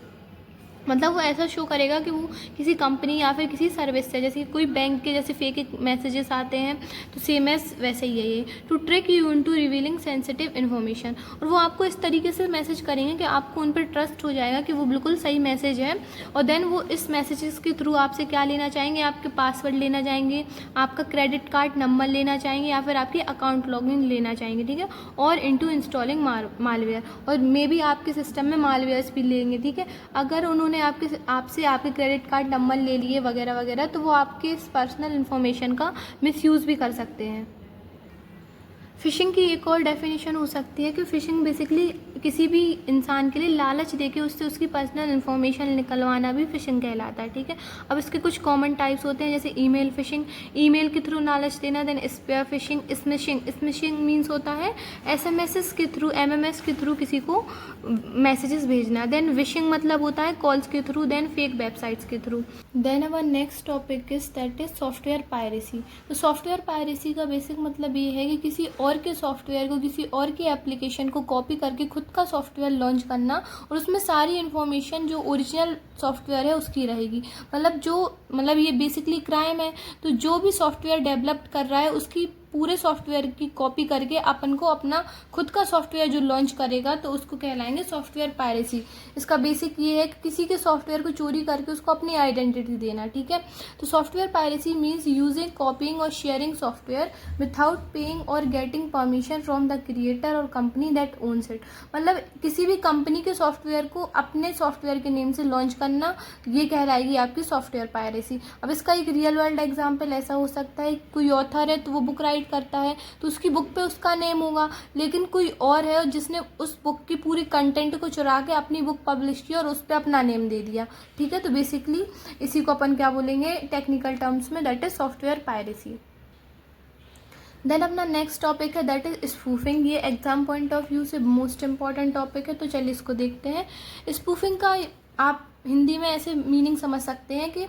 मतलब वो ऐसा शो करेगा कि वो किसी कंपनी या फिर किसी सर्विस से, जैसे कोई बैंक के जैसे फेक मैसेजेस आते हैं तो सेम एस वैसे ही है ये। To trick you into revealing sensitive information, और वो आपको इस तरीके से मैसेज करेंगे कि आपको उन पर ट्रस्ट हो जाएगा कि वो बिल्कुल सही मैसेज है, और देन वो इस मैसेजेस के थ्रू आपसे क्या लेना चाहेंगे? आपके पासवर्ड लेना चाहेंगे, आपका क्रेडिट कार्ड नंबर लेना चाहेंगे, या फिर आपकी अकाउंट लॉगिन लेना चाहेंगे, ठीक है, और इनटू इंस्टॉलिंग मालवेयर, और मे भी आपके सिस्टम में मालवेयर्स भी लेंगे, ठीक है। अगर उन्होंने आपसे आपके क्रेडिट कार्ड नंबर ले लिए वगैरह वगैरह, तो वो आपके इस पर्सनल इन्फॉर्मेशन का मिसयूज़ भी कर सकते हैं। फ़िशिंग की एक और डेफिनेशन हो सकती है कि फ़िशिंग बेसिकली किसी भी इंसान के लिए लालच देके उससे उसकी पर्सनल इन्फॉर्मेशन निकलवाना भी फ़िशिंग कहलाता है, ठीक है। अब इसके कुछ कॉमन टाइप्स होते हैं, जैसे ईमेल फ़िशिंग, ईमेल के थ्रू लालच देना। Then spear phishing, smishing means होता है एसएमएस के थ्रू, एमएमएस के थ्रू किसी को मैसेजेस भेजना। देन विशिंग मतलब होता है कॉल्स के थ्रू, देन फेक वेबसाइट्स के through. Then our next topic is that is software piracy. तो सॉफ्टवेयर पायरेसी का बेसिक मतलब ये है कि किसी और के सॉफ्टवेयर को, किसी और की एप्लीकेशन को कॉपी करके खुद का सॉफ्टवेयर लॉन्च करना, और उसमें सारी इन्फॉर्मेशन जो ओरिजिनल सॉफ्टवेयर है उसकी रहेगी। मतलब ये बेसिकली क्राइम है। तो जो भी सॉफ्टवेयर डेवलप कर रहा है उसकी पूरे सॉफ्टवेयर की कॉपी करके अपन को अपना खुद का सॉफ्टवेयर जो लॉन्च करेगा तो उसको कहलाएंगे सॉफ्टवेयर पायरेसी। इसका बेसिक ये है कि किसी के सॉफ्टवेयर को चोरी करके उसको अपनी आइडेंटिटी देना, ठीक है। तो सॉफ्टवेयर पायरेसी मीन्स यूजिंग, कॉपिंग और शेयरिंग सॉफ्टवेयर विदाउट पेइंग और getting permission from the creator और कंपनी दैट ओन्स इट। मतलब किसी भी कंपनी के सॉफ्टवेयर को अपने सॉफ्टवेयर के नेम से लॉन्च करना, ये कहलाएगी आपकी सॉफ्टवेयर पायरेसी। अब इसका एक रियल वर्ल्ड एग्जांपल ऐसा हो सकता है, कोई ऑथर है तो वो बुक राइट करता है तो उसकी बुक पे उसका नेम होगा, लेकिन कोई और है जिसने उस बुक की पूरी कंटेंट को चुरा के अपनी बुक पब्लिश की और उस पर अपना नेम दे दिया, ठीक है। तो बेसिकली इसी को अपन क्या बोलेंगे टेक्निकल टर्म्स में, that is software piracy. Then अपना नेक्स्ट टॉपिक है दैट इज स्पूफिंग। ये एग्जाम पॉइंट ऑफ व्यू से मोस्ट इंपॉर्टेंट टॉपिक है, तो चलिए इसको देखते हैं। स्पूफिंग का आप हिंदी में ऐसे मीनिंग समझ सकते हैं कि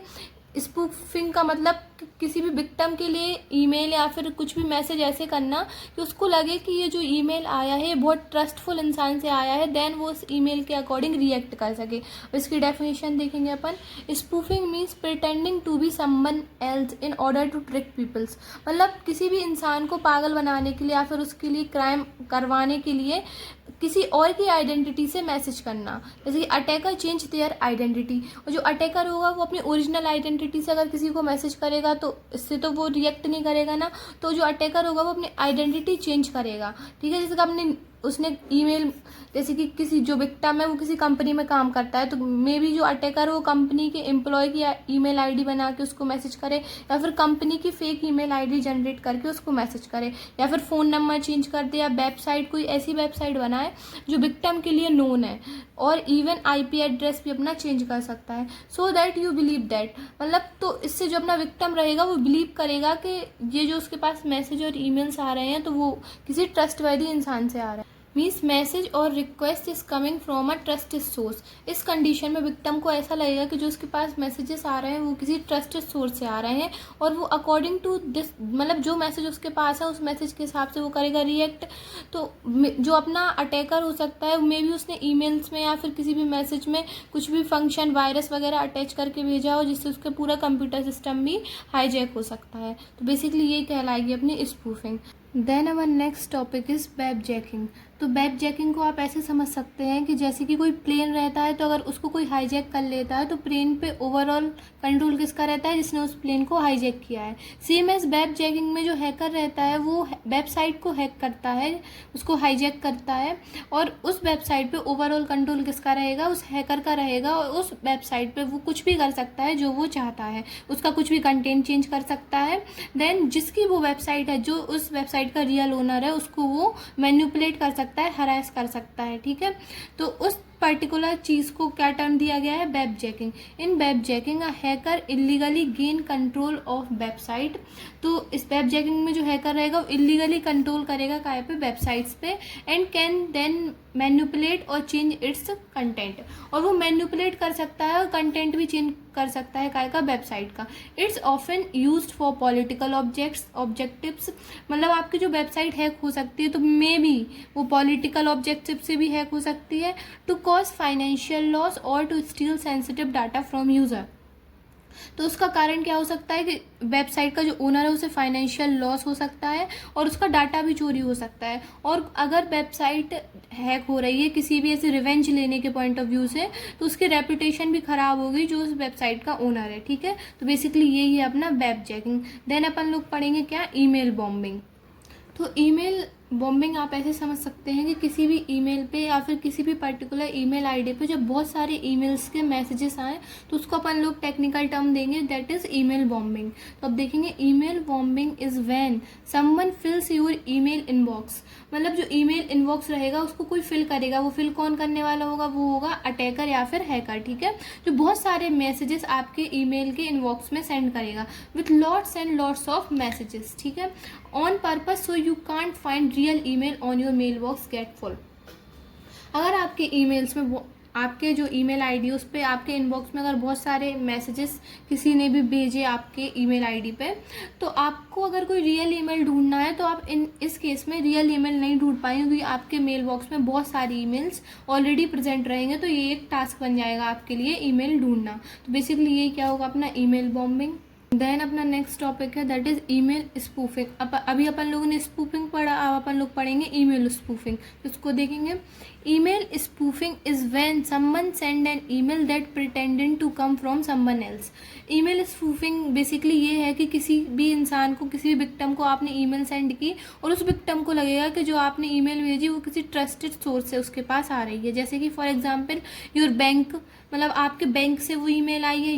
स्पूफिंग का मतलब किसी भी विक्टिम के लिए ईमेल या फिर कुछ भी मैसेज ऐसे करना कि उसको लगे कि ये जो ईमेल आया है बहुत ट्रस्टफुल इंसान से आया है, देन वो उस ईमेल के अकॉर्डिंग रिएक्ट कर सके। इसकी डेफिनेशन देखेंगे अपन। Spoofing means pretending to be someone else in order to trick peoples. मतलब किसी भी इंसान को पागल बनाने के लिए या फिर उसके लिए क्राइम करवाने के लिए किसी और की आइडेंटिटी से मैसेज करना। जैसे कि अटैकर चेंज देयर आइडेंटिटी, और जो अटैकर होगा वो अपनी ओरिजिनल आइडेंटिटी से अगर किसी को मैसेज करेगा तो इससे तो वो रिएक्ट नहीं करेगा ना, तो जो अटैकर होगा वो अपनी आइडेंटिटी चेंज करेगा, ठीक है। जैसे कि अपने उसने ईमेल, जैसे कि किसी जो विक्टिम है वो किसी कंपनी में काम करता है तो मे बी जो अटैकर वो कंपनी के एम्प्लॉय की ईमेल आईडी बना के उसको मैसेज करे, या फिर कंपनी की फेक ईमेल आईडी जनरेट करके उसको मैसेज करे, या फिर फ़ोन नंबर चेंज कर दे, या वेबसाइट कोई ऐसी वेबसाइट बनाए जो विक्टिम के लिए नोन है, और इवन आईपी एड्रेस भी अपना चेंज कर सकता है, so that you believe that. मतलब तो इससे जो अपना विक्टिम रहेगा वो बिलीव करेगा कि ये जो उसके पास मैसेज और ईमेल्स आ रहे हैं तो वो किसी ट्रस्टवर्दी इंसान से आ रहा है। मीन्स मैसेज और request is coming from a trusted source. इस कंडीशन में विक्टिम को ऐसा लगेगा कि जो उसके पास मैसेजेस आ रहे हैं वो किसी ट्रस्टेड सोर्स से आ रहे हैं, और वो अकॉर्डिंग टू दिस, मतलब जो मैसेज उसके पास है उस मैसेज के हिसाब से वो करेगा रिएक्ट। तो जो अपना अटैकर हो सकता है मे बी उसने ईमेल्स में या फिर किसी भी मैसेज में कुछ भी फंक्शन वायरस वगैरह अटैच करके भेजा हो जिससे उसका पूरा कंप्यूटर सिस्टम भी हाईजैक हो सकता है। तो बेसिकली ये कहलाएगी अपनी spoofing. Then our next topic is web jacking. तो वेब जैकिंग को आप ऐसे समझ सकते हैं कि जैसे कि कोई प्लेन रहता है तो अगर उसको कोई हाईजैक कर लेता है तो प्लेन पे ओवरऑल कंट्रोल किसका रहता है, जिसने उस प्लेन को हाईजैक किया है। सेम एज वेब जैकिंग में जो हैकर रहता है वो वेबसाइट को हैक करता है, उसको हाईजैक करता है, और उस वेबसाइट पे ओवरऑल कंट्रोल किसका रहेगा, उस हैकर का रहेगा, और उस वेबसाइट पे वो कुछ भी कर सकता है जो वो चाहता है, उसका कुछ भी कंटेंट चेंज कर सकता है। देन जिसकी वो वेबसाइट है, जो उस वेबसाइट का रियल ओनर है, उसको वो मैनिपुलेट कर सकता है, हरास कर सकता है, ठीक है। तो उस पर्टिकुलर चीज़ को क्या टर्म दिया गया है, web jacking. In web jacking a hacker illegally gain control of website. तो इस वेब जैकिंग में जो हैकर रहेगा वो इलीगली कंट्रोल करेगा काय पे, वेबसाइट्स पे, एंड कैन देन मैनिपुलेट और चेंज इट्स कंटेंट। और वो मैनिपुलेट कर सकता है और कंटेंट भी चेंज कर सकता है काय का, वेबसाइट का। It's often used for political objectives. मतलब आपकी जो वेबसाइट हैक हो सकती है तो मे बी वो पॉलिटिकल ऑब्जेक्टिव से भी हैक हो सकती है, टू कॉज फाइनेंशियल लॉस और to steal sensitive data from user. तो उसका कारण क्या हो सकता है कि वेबसाइट का जो ओनर है उसे फाइनेंशियल लॉस हो सकता है और उसका डाटा भी चोरी हो सकता है। और अगर वेबसाइट हैक हो रही है किसी भी ऐसे रिवेंज लेने के पॉइंट ऑफ व्यू से, तो उसकी रेपुटेशन भी खराब होगी जो उस वेबसाइट का ओनर है, ठीक है। तो बेसिकली यही है अपना वेब जैकिंग। देन अपन लोग पढ़ेंगे क्या, ईमेल बॉम्बिंग। तो ईमेल बॉम्बिंग आप ऐसे समझ सकते हैं कि किसी भी ईमेल पे या फिर किसी भी पर्टिकुलर ईमेल आईडी पे जब बहुत सारे ईमेल्स के मैसेजेस आए तो उसको अपन लोग टेक्निकल टर्म देंगे, दैट इज ईमेल बॉम्बिंग। तो अब देखेंगे email bombing is when someone fills your email inbox. मतलब जो ईमेल इनबॉक्स रहेगा उसको कोई फिल करेगा, वो फिल कौन करने वाला होगा, वो होगा अटैकर या फिर हैकर, ठीक है। जो बहुत सारे मैसेजेस आपके ईमेल के इनबॉक्स में सेंड करेगा with lots and lots of messages, ठीक है, on purpose so you can't find real email on your mail box get full. अगर आपके ईमेल्स में आपके जो ईमेल आईडी उस पर आपके इनबॉक्स में अगर बहुत सारे मैसेजेस किसी ने भी भेजे आपके ईमेल आईडी पे, तो आपको अगर कोई रियल ईमेल ढूंढना है तो आप इस केस में रियल ईमेल नहीं ढूंढ पाएंगे क्योंकि आपके मेल बॉक्स में बहुत सारी ईमेल्स ऑलरेडी प्रेजेंट रहेंगे। तो ये एक टास्क बन जाएगा आपके लिए ईमेल ढूंढना। तो बेसिकली ये क्या होगा अपना ईमेल बॉम्बिंग। देन अपना नेक्स्ट टॉपिक है दैट इज ईमेल स्पूफिंग। अभी अपन लोगों ने स्पूफिंग पढ़ा, अब अपन लोग पढ़ेंगे ईमेल स्पूफिंग। तो इसको देखेंगे। Email spoofing is when someone send an email that pretending to come from someone else. Email spoofing basically ये है कि किसी भी इंसान को, किसी भी विक्टिम को आपने ईमेल सेंड की और उस विक्टिम को लगेगा कि जो आपने ईमेल भेजी वो किसी ट्रस्टेड सोर्स से उसके पास आ रही है। जैसे कि फॉर एग्जांपल योर बैंक, मतलब आपके बैंक से वो ईमेल आई है,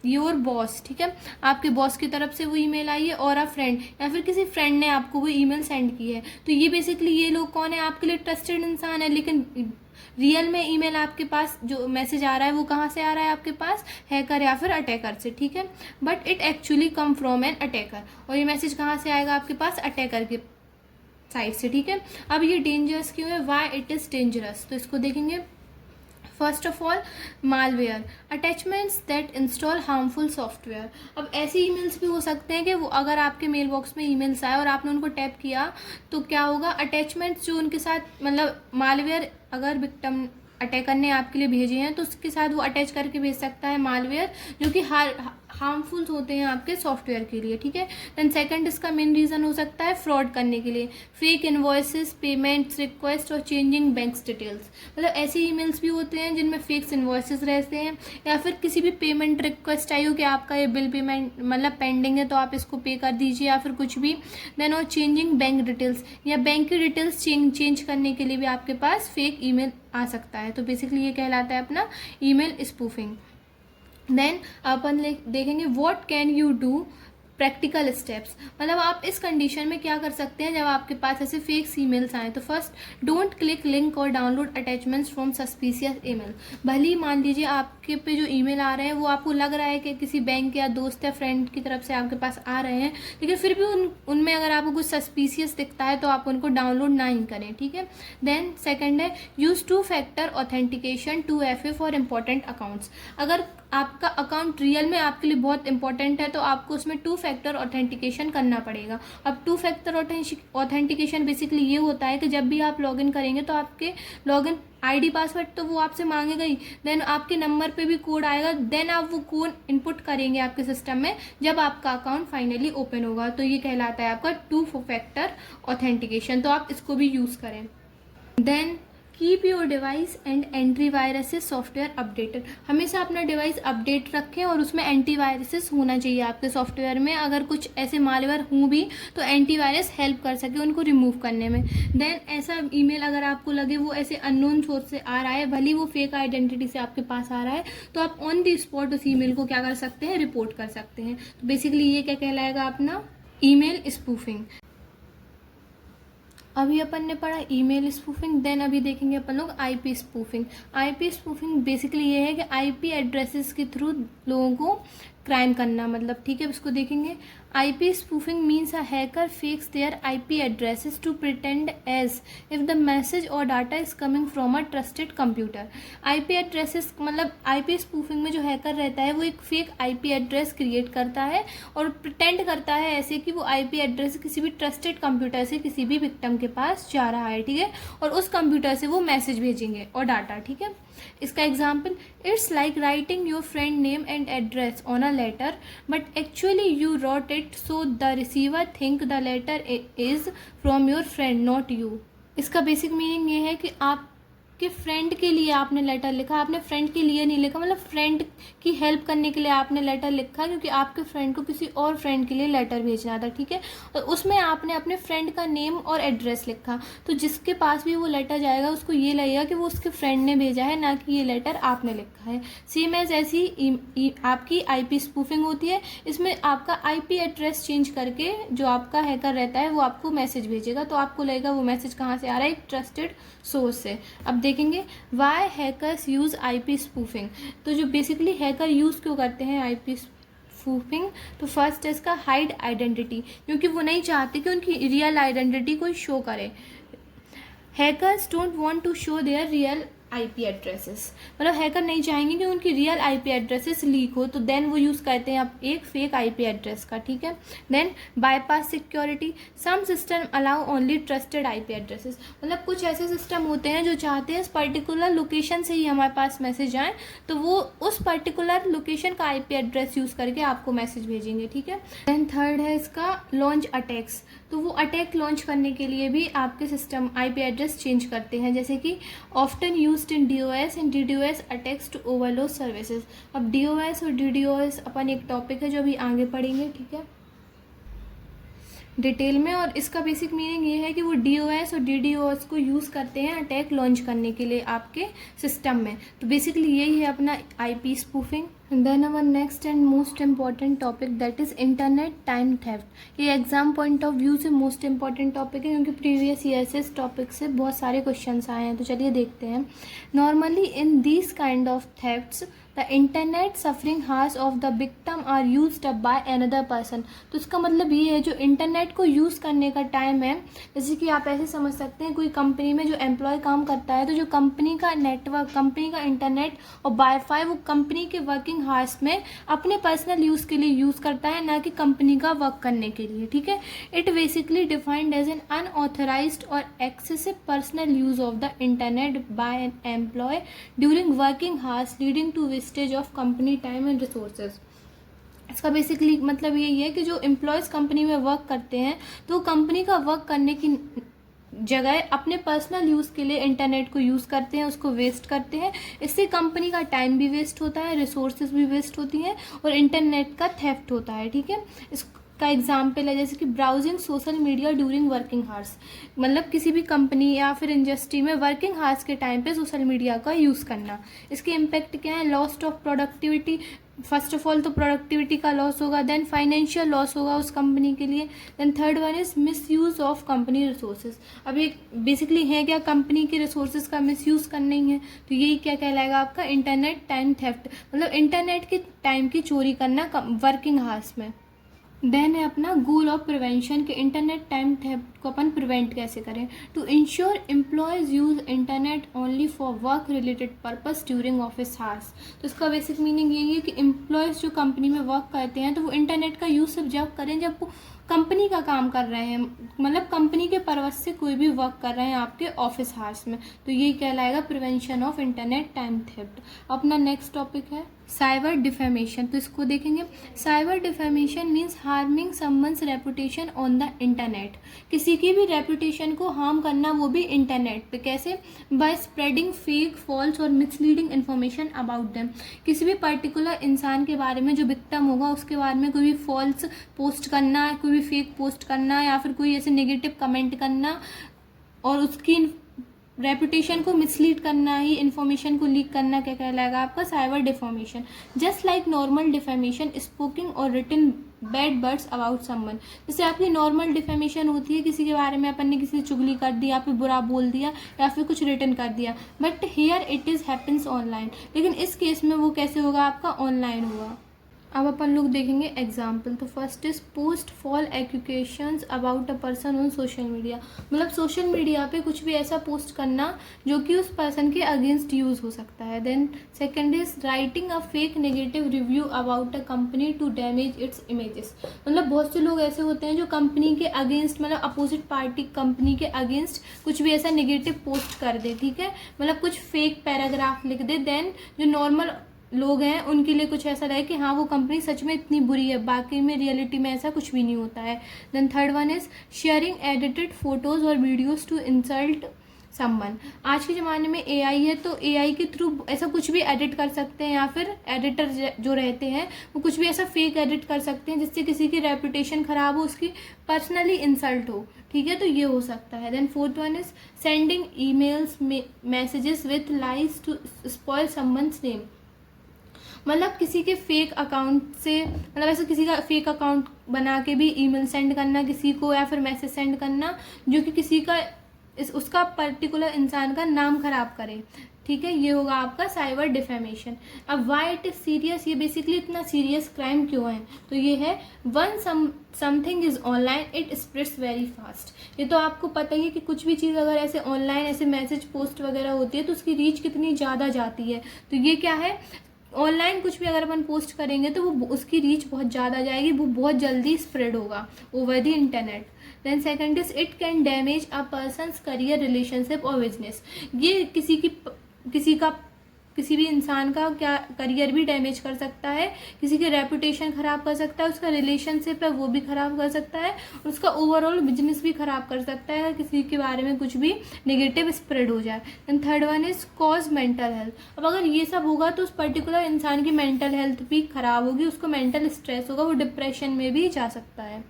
योर बॉस, ठीक है, आपके बॉस की तरफ से वो ईमेल आई है, और अ फ्रेंड, या फिर किसी फ्रेंड ने आपको वो ईमेल सेंड की है। तो ये बेसिकली ये लोग कौन है, आपके लिए ट्रस्टेड इंसान है, लेकिन रियल में ईमेल आपके पास जो मैसेज आ रहा है वो कहाँ से आ रहा है आपके पास, हैकर या फिर अटैकर से, ठीक है। But it actually come from an attacker, और ये मैसेज कहाँ से आएगा आपके पास, अटैकर के साइड से, ठीक है। अब ये डेंजरस क्यों है, वाई इट इज़ डेंजरस, तो इसको देखेंगे। First of all malware, attachments that install harmful software. अब ऐसे ईमेल्स भी हो सकते हैं कि वो अगर आपके मेल बॉक्स में ईमेल्स आए और आपने उनको टैप किया तो क्या होगा, अटैचमेंट्स जो उनके साथ, मतलब मालवेयर अगर विक्टिम अटैकर ने आपके लिए भेजे हैं तो उसके साथ वो अटैच करके भेज सकता है मालवेयर, जो कि हार्मफुल होते हैं आपके सॉफ्टवेयर के लिए, ठीक है। देन सेकंड इसका मेन रीज़न हो सकता है फ्रॉड करने के लिए, फेक इन्वॉइसेस, पेमेंट्स रिक्वेस्ट और चेंजिंग बैंक डिटेल्स। मतलब ऐसे ईमेल्स भी होते हैं जिनमें फेक इन्वॉइसेस रहते हैं, या फिर किसी भी पेमेंट रिक्वेस्ट आई हो कि आपका ये बिल पेमेंट मतलब पेंडिंग है तो आप इसको पे कर दीजिए, या फिर कुछ भी। देन और चेंजिंग बैंक डिटेल्स, या बैंक की डिटेल्स चेंज करने के लिए भी आपके पास फेक ईमेल आ सकता है। तो बेसिकली ये कहलाता है अपना ईमेल स्पूफिंग। देन अपन देखेंगे what can you do, practical steps, मतलब आप इस कंडीशन में क्या कर सकते हैं जब आपके पास ऐसे फेक ईमेल्स आए। तो फर्स्ट, डोंट क्लिक लिंक और download attachments from suspicious email. भले ही मान लीजिए आपके पे जो ईमेल आ रहे हैं वो आपको लग रहा है कि किसी बैंक या दोस्त या फ्रेंड की तरफ से आपके पास आ रहे हैं, लेकिन फिर भी उनमें अगर आपको कुछ सस्पिशियस दिखता है तो आप उनको डाउनलोड ना ही करें, ठीक है। देन सेकेंड है use two factor authentication 2FA for important accounts. अगर आपका अकाउंट रियल में आपके लिए बहुत इंपॉर्टेंट है तो आपको उसमें 2-फैक्टर ऑथेंटिकेशन करना पड़ेगा। अब 2-फैक्टर ऑथेंटिकेशन बेसिकली ये होता है कि जब भी आप लॉगिन करेंगे तो आपके लॉगिन आईडी पासवर्ड तो वो आपसे मांगेगा ही, देन आपके नंबर पे भी कोड आएगा, देन आप वो कोड इनपुट करेंगे आपके सिस्टम में जब आपका अकाउंट फाइनली ओपन होगा। तो ये कहलाता है आपका 2-फैक्टर ऑथेंटिकेशन, तो आप इसको भी यूज़ करें। Then keep your device and anti viruses software updated. हमेशा अपना डिवाइस अपडेट रखें और उसमें एंटी वायरसेस होना चाहिए आपके सॉफ्टवेयर में। अगर कुछ ऐसे मालवेयर हों भी तो एंटी वायरस हेल्प कर सके उनको रिमूव करने में। देन ऐसा ईमेल अगर आपको लगे वो ऐसे अननोन सोर्स से आ रहा है, भले वो फेक आइडेंटिटी से आपके पास आ रहा है, तो आप ऑन द स्पॉट उस ईमेल को क्या कर सकते हैं, रिपोर्ट कर सकते हैं। तो बेसिकली ये क्या कहलाएगा अपना ईमेल स्पूफिंग। अभी अपन ने पढ़ा ईमेल स्पूफिंग, देन अभी देखेंगे अपन लोग IP spoofing. IP spoofing basically ये है कि आईपी एड्रेसेस के थ्रू लोगों को क्राइम करना, मतलब, ठीक है। इसको देखेंगे। IP spoofing means a hacker fakes their IP addresses to pretend as if the message or data is coming from a trusted computer. IP addresses मतलब आईपी स्पूफिंग में जो हैकर रहता है वो एक फेक आईपी एड्रेस क्रिएट करता है और प्रिटेंड करता है ऐसे कि वो आईपी एड्रेस किसी भी ट्रस्टेड कंप्यूटर से किसी भी विक्टिम के पास जा रहा है, ठीक है, और उस कंप्यूटर से वो मैसेज भेजेंगे और डाटा, ठीक है। इसका example, it's like writing your friend name and address on a letter but actually you wrote it so the receiver think the letter is from your friend not you. इसका basic meaning ये है कि आपके friend के लिए आपने letter लिखा, आपने फ्रेंड के लिए नहीं लिखा, मतलब फ्रेंड की हेल्प करने के लिए आपने लेटर लिखा क्योंकि आपके फ्रेंड को किसी और फ्रेंड के लिए लेटर भेजना था, ठीक है। और उसमें आपने अपने फ्रेंड का नेम और एड्रेस लिखा, तो जिसके पास भी वो लेटर जाएगा उसको ये लगेगा कि वो उसके फ्रेंड ने भेजा है, ना कि ये लेटर आपने लिखा है। सेम एज ऐसी आपकी आईपी स्पूफिंग होती है। इसमें आपका आईपी एड्रेस चेंज करके जो आपका हैकर रहता है वो आपको मैसेज भेजेगा, तो आपको लगेगा वो मैसेज कहाँ से आ रहा है, एक ट्रस्टेड सोर्स से। अब देखेंगे why hackers use IP spoofing. तो जो बेसिकली हैकर यूज़ क्यों करते हैं आईपी स्पूफिंग, तो फर्स्ट है इसका हाइड आइडेंटिटी, क्योंकि वो नहीं चाहते कि उनकी रियल आइडेंटिटी कोई शो करे। Hackers don't want to show their real IP addresses, मतलब हैकर नहीं चाहेंगे कि उनकी रियल आईपी एड्रेसेस लीक हो, तो देन वो यूज़ करते हैं अब एक फेक आईपी एड्रेस का, ठीक है। Then bypass security, some system allow only trusted IP addresses, मतलब कुछ ऐसे सिस्टम होते हैं जो चाहते हैं इस पर्टिकुलर लोकेशन से ही हमारे पास मैसेज आए, तो वो उस पर्टिकुलर लोकेशन का आईपी एड्रेस यूज़ करके आपको मैसेज भेजेंगे, ठीक है। देन थर्ड है इसका लॉन्च अटैक्स, तो वो अटैक लॉन्च करने के लिए भी आपके सिस्टम आईपी एड्रेस चेंज करते हैं, जैसे कि often used in DOS and DDoS attacks to overload services. अब DOS और DDoS अपन एक टॉपिक है जो अभी आगे पढ़ेंगे, ठीक है, डिटेल में। और इसका बेसिक मीनिंग ये है कि वो DOS और DDoS को यूज़ करते हैं अटैक लॉन्च करने के लिए आपके सिस्टम में। तो बेसिकली यही है अपना IP spoofing. Then our next and most important topic that is internet time theft. ये एग्जाम पॉइंट ऑफ व्यू से मोस्ट इंपॉर्टेंट टॉपिक है, क्योंकि प्रीवियस ईयर से इस टॉपिक से बहुत सारे क्वेश्चंस आए हैं। तो चलिए देखते हैं। Normally in this kind of thefts the internet surfing hours of the victim are used up by another person. तो इसका मतलब ये है जो इंटरनेट को यूज़ करने का टाइम है, जैसे कि आप ऐसे समझ सकते हैं कोई कंपनी में जो एम्प्लॉय काम करता है, तो जो कंपनी का नेटवर्क, कंपनी का इंटरनेट और वाईफाई वो कंपनी के वर्किंग हार्स में अपने पर्सनल यूज़ के लिए यूज़ करता है, ना कि कंपनी का वर्क करने के लिए, ठीक है। It basically defined as an unauthorized or excessive personal use of the internet by an employee during working hours leading to wastage of company time and resources. इसका बेसिकली मतलब यही है कि जो एम्प्लॉयज़ कंपनी में वर्क करते हैं, तो कंपनी का वर्क करने की जगह अपने पर्सनल यूज़ के लिए इंटरनेट को यूज़ करते हैं, उसको वेस्ट करते हैं। इससे कंपनी का टाइम भी वेस्ट होता है, रिसोर्सेज भी वेस्ट होती हैं और इंटरनेट का थेफ्ट होता है, ठीक है। इसका एग्जाम्पल है जैसे कि browsing social media during working hours, मतलब किसी भी कंपनी या फिर इंडस्ट्री में वर्किंग हार्स के टाइम पे सोशल मीडिया का यूज़ करना। इसके इम्पैक्ट क्या है? Lost of productivity, first of all तो प्रोडक्टिविटी का लॉस होगा, देन फाइनेंशियल लॉस होगा उस कंपनी के लिए, then third one is misuse of company resources. अब ये बेसिकली है क्या? कंपनी के रिसोर्सेज का मिस यूज़ करना ही है, तो यही क्या कहलाएगा आपका इंटरनेट टाइम थेफ्ट, मतलब इंटरनेट के टाइम की चोरी करना वर्किंग हार्स में। देन है अपना गोल ऑफ प्रिवेंशन के इंटरनेट टाइम थेफ्ट को अपन प्रिवेंट कैसे करें। To ensure employees use internet only for work related purpose during office hours. तो इसका बेसिक मीनिंग यही है कि एम्प्लॉयज़ जो कंपनी में वर्क करते हैं, तो वो इंटरनेट का यूज़ सिर्फ जब करें जब वो कंपनी का काम कर रहे हैं, मतलब कंपनी के पर्पस से कोई भी वर्क कर रहे हैं आपके ऑफिस हार्स में। तो यही कहलाएगा prevention of internet time theft. अपना नेक्स्ट टॉपिक है साइबर डिफेमेशन। तो इसको देखेंगे। Cyber defamation means harming someone's reputation on the internet, किसी की भी रेपुटेशन को हार्म करना, वो भी इंटरनेट पे। कैसे? बाय स्प्रेडिंग फेक, फॉल्स और मिसलीडिंग इन्फॉर्मेशन अबाउट देम। किसी भी पर्टिकुलर इंसान के बारे में जो विक्टिम होगा उसके बारे में कोई भी फॉल्स पोस्ट करना, कोई भी फेक पोस्ट करना या फिर कोई ऐसे नेगेटिव कमेंट करना और उसकी रेपुटेशन को मिसलीड करना, ही इन्फॉर्मेशन को लीक करना, क्या कहलाएगा आपका cyber defamation. Just like normal defamation, spoken or written bad words about someone. जैसे आपकी नॉर्मल डिफेमेशन होती है, किसी के बारे में अपन ने किसी से चुगली कर दी या फिर बुरा बोल दिया या फिर कुछ रिटन कर दिया, but here it is happens online. लेकिन इस केस में वो कैसे होगा? आपका ऑनलाइन होगा। अब अपन लोग देखेंगे एग्जाम्पल। तो first is post false accusations about a person on social media, मतलब सोशल मीडिया पे कुछ भी ऐसा पोस्ट करना जो कि उस पर्सन के अगेंस्ट यूज़ हो सकता है। Then second is writing a fake negative review about a company to damage its images, मतलब बहुत से लोग ऐसे होते हैं जो कंपनी के अगेंस्ट, मतलब अपोजिट पार्टी कंपनी के अगेंस्ट कुछ भी ऐसा नेगेटिव पोस्ट कर दे, ठीक है, मतलब कुछ फेक पैराग्राफ लिख दे। देन जो नॉर्मल लोग हैं उनके लिए कुछ ऐसा रहे कि हाँ वो कंपनी सच में इतनी बुरी है, बाकी में रियलिटी में ऐसा कुछ भी नहीं होता है। Then third one is sharing edited photos और वीडियोज़ टू इंसल्ट समवन। आज के ज़माने में AI है, तो AI के थ्रू ऐसा कुछ भी एडिट कर सकते हैं, या फिर एडिटर जो रहते हैं वो कुछ भी ऐसा फेक एडिट कर सकते हैं जिससे किसी की रेपुटेशन ख़राब हो, उसकी पर्सनली इंसल्ट हो, ठीक है, तो ये हो सकता है। Then fourth one is sending emails messages with lies to spoil someone's name, मतलब किसी के फेक अकाउंट से, मतलब ऐसे किसी का फेक अकाउंट बना के भी ईमेल सेंड करना किसी को, या फिर मैसेज सेंड करना जो कि किसी का उसका पर्टिकुलर इंसान का नाम खराब करे, ठीक है, ये होगा आपका साइबर डिफेमेशन। अब वाई इट इज सीरियस, ये बेसिकली इतना सीरियस क्राइम क्यों है, तो ये है one something is online it spreads very fast. ये तो आपको पता ही है कि कुछ भी चीज़ अगर ऐसे ऑनलाइन ऐसे मैसेज पोस्ट वगैरह होती है तो उसकी रीच कितनी ज़्यादा जाती है। तो ये क्या है, ऑनलाइन कुछ भी अगर अपन पोस्ट करेंगे तो वो उसकी रीच बहुत ज़्यादा जाएगी, वो बहुत जल्दी स्प्रेड होगा over the internet. Then second is it can damage a person's career, relationship और बिजनेस। ये किसी भी इंसान का क्या करियर भी डैमेज कर सकता है, किसी की रेपुटेशन ख़राब कर सकता है, उसका रिलेशनशिप है वो भी ख़राब कर सकता है, और उसका ओवरऑल बिजनेस भी ख़राब कर सकता है किसी के बारे में कुछ भी नेगेटिव स्प्रेड हो जाए। And third one is cause mental health. अब अगर ये सब होगा तो उस पर्टिकुलर इंसान की मेंटल हेल्थ भी ख़राब होगी, उसको मेंटल स्ट्रेस होगा, वो डिप्रेशन में भी जा सकता है।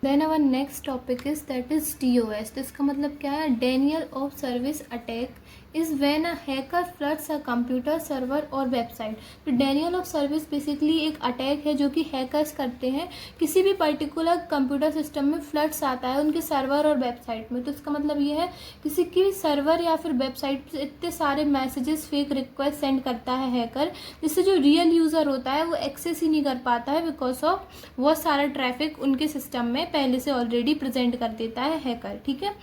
Then our next topic is that is DOS। तो इसका मतलब क्या है, denial of service attack is when a hacker floods a computer server और वेबसाइट। तो डेनियल ऑफ सर्विस बेसिकली एक अटैक है जो कि हैकर्स करते हैं, किसी भी पर्टिकुलर कंप्यूटर सिस्टम में फ्लड्स आता है उनके सर्वर और वेबसाइट में। तो इसका मतलब ये है किसी की सर्वर या फिर वेबसाइट से इतने सारे मैसेजेस फेक रिक्वेस्ट सेंड करता है हैकर, जिससे जो रियल यूज़र होता है वो एक्सेस ही नहीं कर पाता है, बिकॉज ऑफ बहुत सारा ट्रैफिक उनके सिस्टम में पहले से ऑलरेडी प्रेजेंट कर देता है हैकर, ठीक है।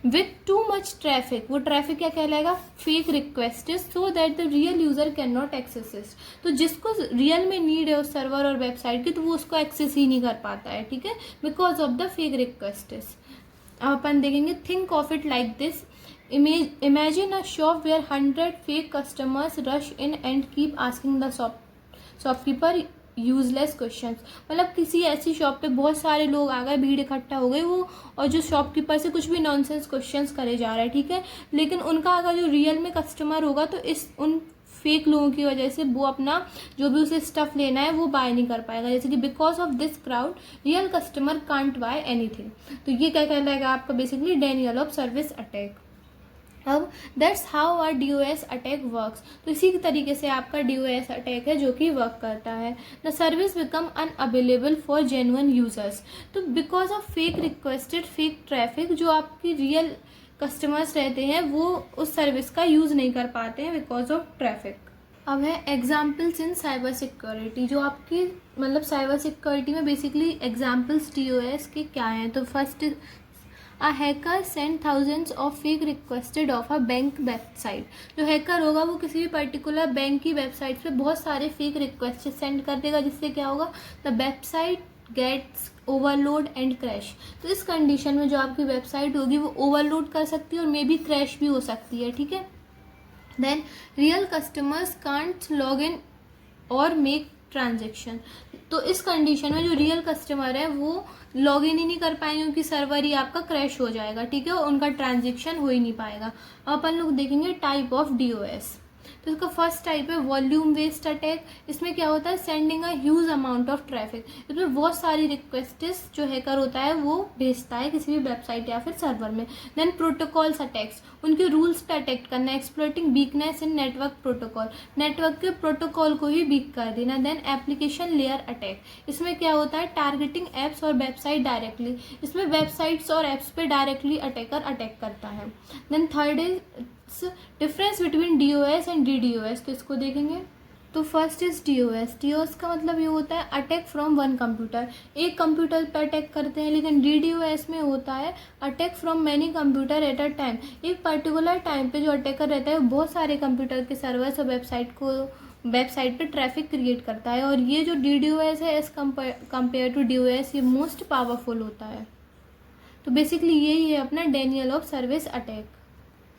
विथ टू मच ट्रैफिक, वो ट्रैफिक क्या कहलाएगा, fake request, so that the real user can not access it. तो जिसको रियल में नीड है उस सर्वर और वेबसाइट की तो वो उसको एक्सेस ही नहीं कर पाता है, ठीक है, because of the fake request. अब अपन देखेंगे, think of it like this, imagine a shop where 100 fake customers rush in and keep asking the shopkeeper useless questions. मतलब किसी ऐसी शॉप पे बहुत सारे लोग आ गए, भीड़ इकट्ठा हो गई, वो और जो शॉपकीपर से कुछ भी नॉनसेंस क्वेश्चंस करे जा रहा है, ठीक है, लेकिन उनका अगर जो रियल में कस्टमर होगा तो उन फेक लोगों की वजह से वो अपना जो भी उसे स्टफ लेना है वो बाय नहीं कर पाएगा, जैसे कि because of this crowd real customer can't buy anything. तो ये क्या कहलाएगा आपका basically denial of service attack. अब that's how our DOS attack works. तो इसी तरीके से आपका DOS अटैक है जो कि वर्क करता है। The service become unavailable for genuine users. तो because of fake requested fake traffic, जो आपकी रियल कस्टमर्स रहते हैं वो उस सर्विस का यूज़ नहीं कर पाते हैं बिकॉज ऑफ ट्रैफिक। अब है एग्जाम्पल्स इन साइबर सिक्योरिटी। जो आपकी मतलब साइबर सिक्योरिटी में बेसिकली एग्जाम्पल्स DOS के क्या हैं, तो first A hacker sent thousands of fake requested of a bank website। जो हैकर होगा वो किसी भी पर्टिकुलर बैंक की वेबसाइट पे बहुत सारे फेक रिक्वेस्ट सेंड कर देगा, जिससे क्या होगा, the website gets overload and crash. तो इस कंडीशन में जो आपकी वेबसाइट होगी वो ओवरलोड कर सकती है और मे बी क्रैश भी हो सकती है, ठीक है। Then real customers can't log in और मेक ट्रांजेक्शन। तो इस कंडीशन में जो रियल कस्टमर है वो लॉग इन ही नहीं कर पाएंगे क्योंकि सर्वर ही आपका क्रैश हो जाएगा, ठीक है, और उनका ट्रांजेक्शन हो ही नहीं पाएगा। अब अपन लोग देखेंगे टाइप ऑफ DOS। तो इसका फर्स्ट टाइप है वॉल्यूम वेस्ट अटैक। इसमें क्या होता है, sending a huge amount of traffic. इसमें बहुत सारी रिक्वेस्ट्स जो हैकर होता है वो भेजता है किसी भी वेबसाइट या फिर सर्वर में। देन प्रोटोकॉल्स अटैक्स, उनके रूल्स पे अटैक करना, exploiting weakness in network protocol, network के प्रोटोकॉल को ही वीक कर देना। देन एप्लीकेशन लेयर अटैक, इसमें क्या होता है, टारगेटिंग एप्स और वेबसाइट डायरेक्टली, इसमें वेबसाइट्स और एप्स पे डायरेक्टली अटैकर अटैक करता है। Then third is difference between DOS and DDoS। तो इसको देखेंगे, तो फर्स्ट इज DOS का मतलब ये होता है अटैक फ्रॉम वन कंप्यूटर, एक कंप्यूटर पर अटैक करते हैं, लेकिन DDoS में होता है attack from many computer at a time. एक पर्टिकुलर टाइम पे जो अटैकर रहता है वो बहुत सारे कंप्यूटर के सर्वर्स और वेबसाइट पे ट्रैफिक क्रिएट करता है, और ये जो DDoS है एज कंपेयर टू DOS ये मोस्ट पावरफुल होता है। तो बेसिकली यही है अपना denial of service attack.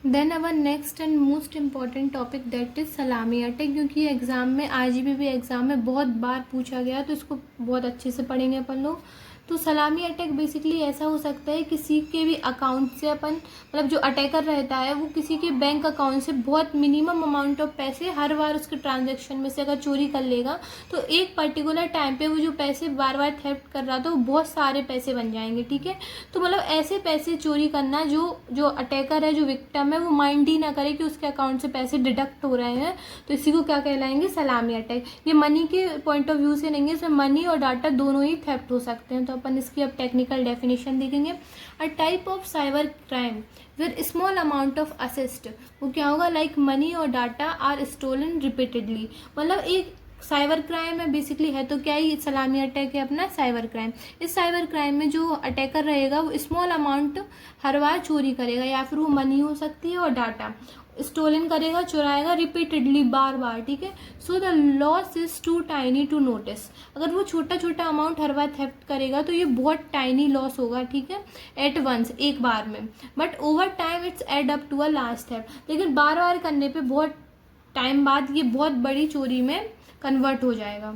Then our next and most important topic that is salami attack, क्योंकि एग्ज़ाम में RGB एग्ज़ाम में बहुत बार पूछा गया, तो इसको बहुत अच्छे से पढ़ेंगे अपन लोग। तो सलामी अटैक बेसिकली ऐसा हो सकता है किसी के भी अकाउंट से अपन मतलब जो अटैकर रहता है वो किसी के बैंक अकाउंट से बहुत मिनिमम अमाउंट ऑफ पैसे हर बार उसके ट्रांजैक्शन में से अगर चोरी कर लेगा तो एक पर्टिकुलर टाइम पे वो जो पैसे बार बार थेफ्ट कर रहा था वो बहुत सारे पैसे बन जाएंगे, ठीक है। तो मतलब ऐसे पैसे चोरी करना जो अटैकर है, जो विक्टिम है, वो माइंड ही ना करे कि उसके अकाउंट से पैसे डिडक्ट हो रहे हैं, तो इसी को क्या कहलाएंगे, सलामी अटैक। ये मनी के पॉइंट ऑफ व्यू से नहीं है, इसमें मनी और डाटा दोनों ही थेफ्ट हो सकते हैं। तो अपन इसकी अब टेक्निकल डेफिनेशन देखेंगे। A type of cyber crime where small amount of assets, वो क्या होगा, लाइक मनी और डाटा आर स्टोलन रिपीटेडली। मतलब एक साइबर क्राइम है बेसिकली, है तो क्या ही, सलामी अटैक है अपना साइबर क्राइम। इस साइबर क्राइम में जो अटैकर रहेगा वो स्मॉल अमाउंट हर बार चोरी करेगा, या फिर वो मनी हो सकती है और डाटा स्टोलन करेगा, चुराएगा रिपीटेडली, बार बार, ठीक है। So the loss is too tiny to notice. अगर वो छोटा छोटा अमाउंट हर बार थेफ्ट करेगा तो ये बहुत टाइनी लॉस होगा, ठीक है, एट वंस, एक बार में। But over time it's add up to a last theft, लेकिन बार बार करने पे बहुत टाइम बाद ये बहुत बड़ी चोरी में कन्वर्ट हो जाएगा।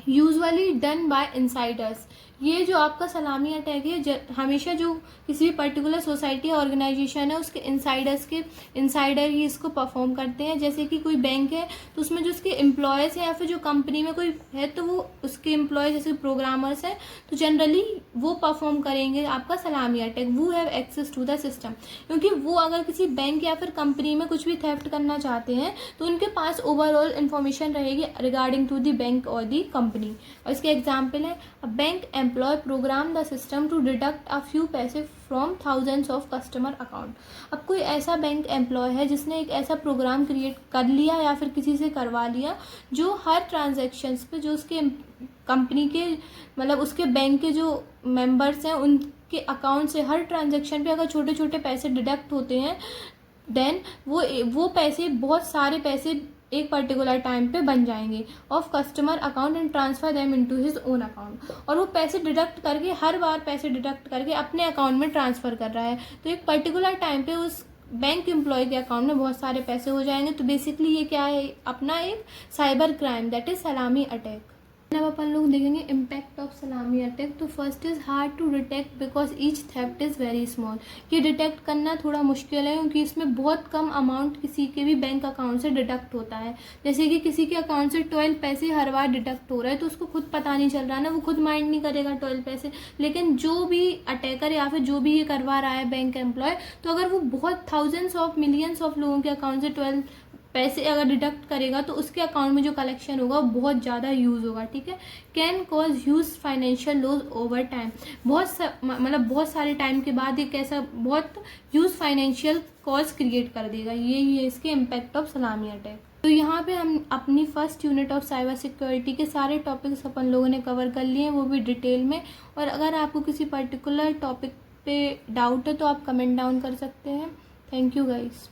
यूजुअली डन बाय इनसाइडर्स, ये जो आपका सलामी अटैक है हमेशा जो किसी भी पर्टिकुलर सोसाइटी या ऑर्गेनाइजेशन है उसके इनसाइडर ही इसको परफॉर्म करते हैं। जैसे कि कोई बैंक है तो उसमें जो उसके एम्प्लॉयज़ हैं या फिर जो कंपनी में कोई है तो वो उसके एम्प्लॉयज़ जैसे प्रोग्रामर्स हैं तो जनरली वो परफॉर्म करेंगे आपका सलामी अटैक। वो have access to the system, क्योंकि वो अगर किसी बैंक या फिर कंपनी में कुछ भी थेफ्ट करना चाहते हैं तो उनके पास ओवरऑल इन्फॉर्मेशन रहेगी रिगार्डिंग टू द बैंक और द कंपनी। और इसके एग्जाम्पल है, a bank employee program the system to deduct a few पैसे from thousands of customer account. अब कोई ऐसा बैंक एम्प्लॉय है जिसने एक ऐसा प्रोग्राम क्रिएट कर लिया या फिर किसी से करवा लिया जो हर ट्रांजैक्शंस पे जो उसके कंपनी के मतलब उसके बैंक के जो मेंबर्स हैं उनके अकाउंट से हर ट्रांजैक्शन पे अगर छोटे छोटे पैसे डिडक्ट होते हैं देन वो पैसे, बहुत सारे पैसे एक पर्टिकुलर टाइम पे बन जाएंगे of customer account and transfer them into his own account. और वो पैसे डिडक्ट करके हर बार पैसे डिडक्ट करके अपने अकाउंट में ट्रांसफ़र कर रहा है, तो एक पर्टिकुलर टाइम पे उस बैंक एम्प्लॉय के अकाउंट में बहुत सारे पैसे हो जाएंगे। तो बेसिकली ये क्या है, अपना एक cyber crime, that is salami attack. अब अपन लोग देखेंगे इम्पैक्ट ऑफ सलामी अटैक। तो first is hard to detect because each theft is very small. ये डिटेक्ट करना थोड़ा मुश्किल है क्योंकि इसमें बहुत कम अमाउंट किसी के भी बैंक अकाउंट से डिडक्ट होता है। जैसे कि किसी के अकाउंट से 12 पैसे हर बार डिडक्ट हो रहा है तो उसको खुद पता नहीं चल रहा ना, वो खुद माइंड नहीं करेगा 12 पैसे। लेकिन जो भी अटैकर या फिर जो भी ये करवा रहा है बैंक एम्प्लॉय, तो अगर वो बहुत थाउजेंड्स ऑफ मिलियंस ऑफ लोगों के अकाउंट से 12 पैसे अगर डिडक्ट करेगा तो उसके अकाउंट में जो कलेक्शन होगा वो बहुत ज़्यादा यूज़ होगा, ठीक है। Can cause huge financial loss over time, बहुत सारे टाइम के बाद एक ऐसा बहुत ह्यूज फाइनेंशियल कॉज क्रिएट कर देगा। ये इसके इम्पैक्ट ऑफ सलामी अटैक। तो यहाँ पे हम अपनी first unit of cyber security के सारे टॉपिक्स अपन लोगों ने कवर कर लिए हैं, वो भी डिटेल में। और अगर आपको किसी पर्टिकुलर टॉपिक पे डाउट है तो आप कमेंट डाउन कर सकते हैं। Thank you guys.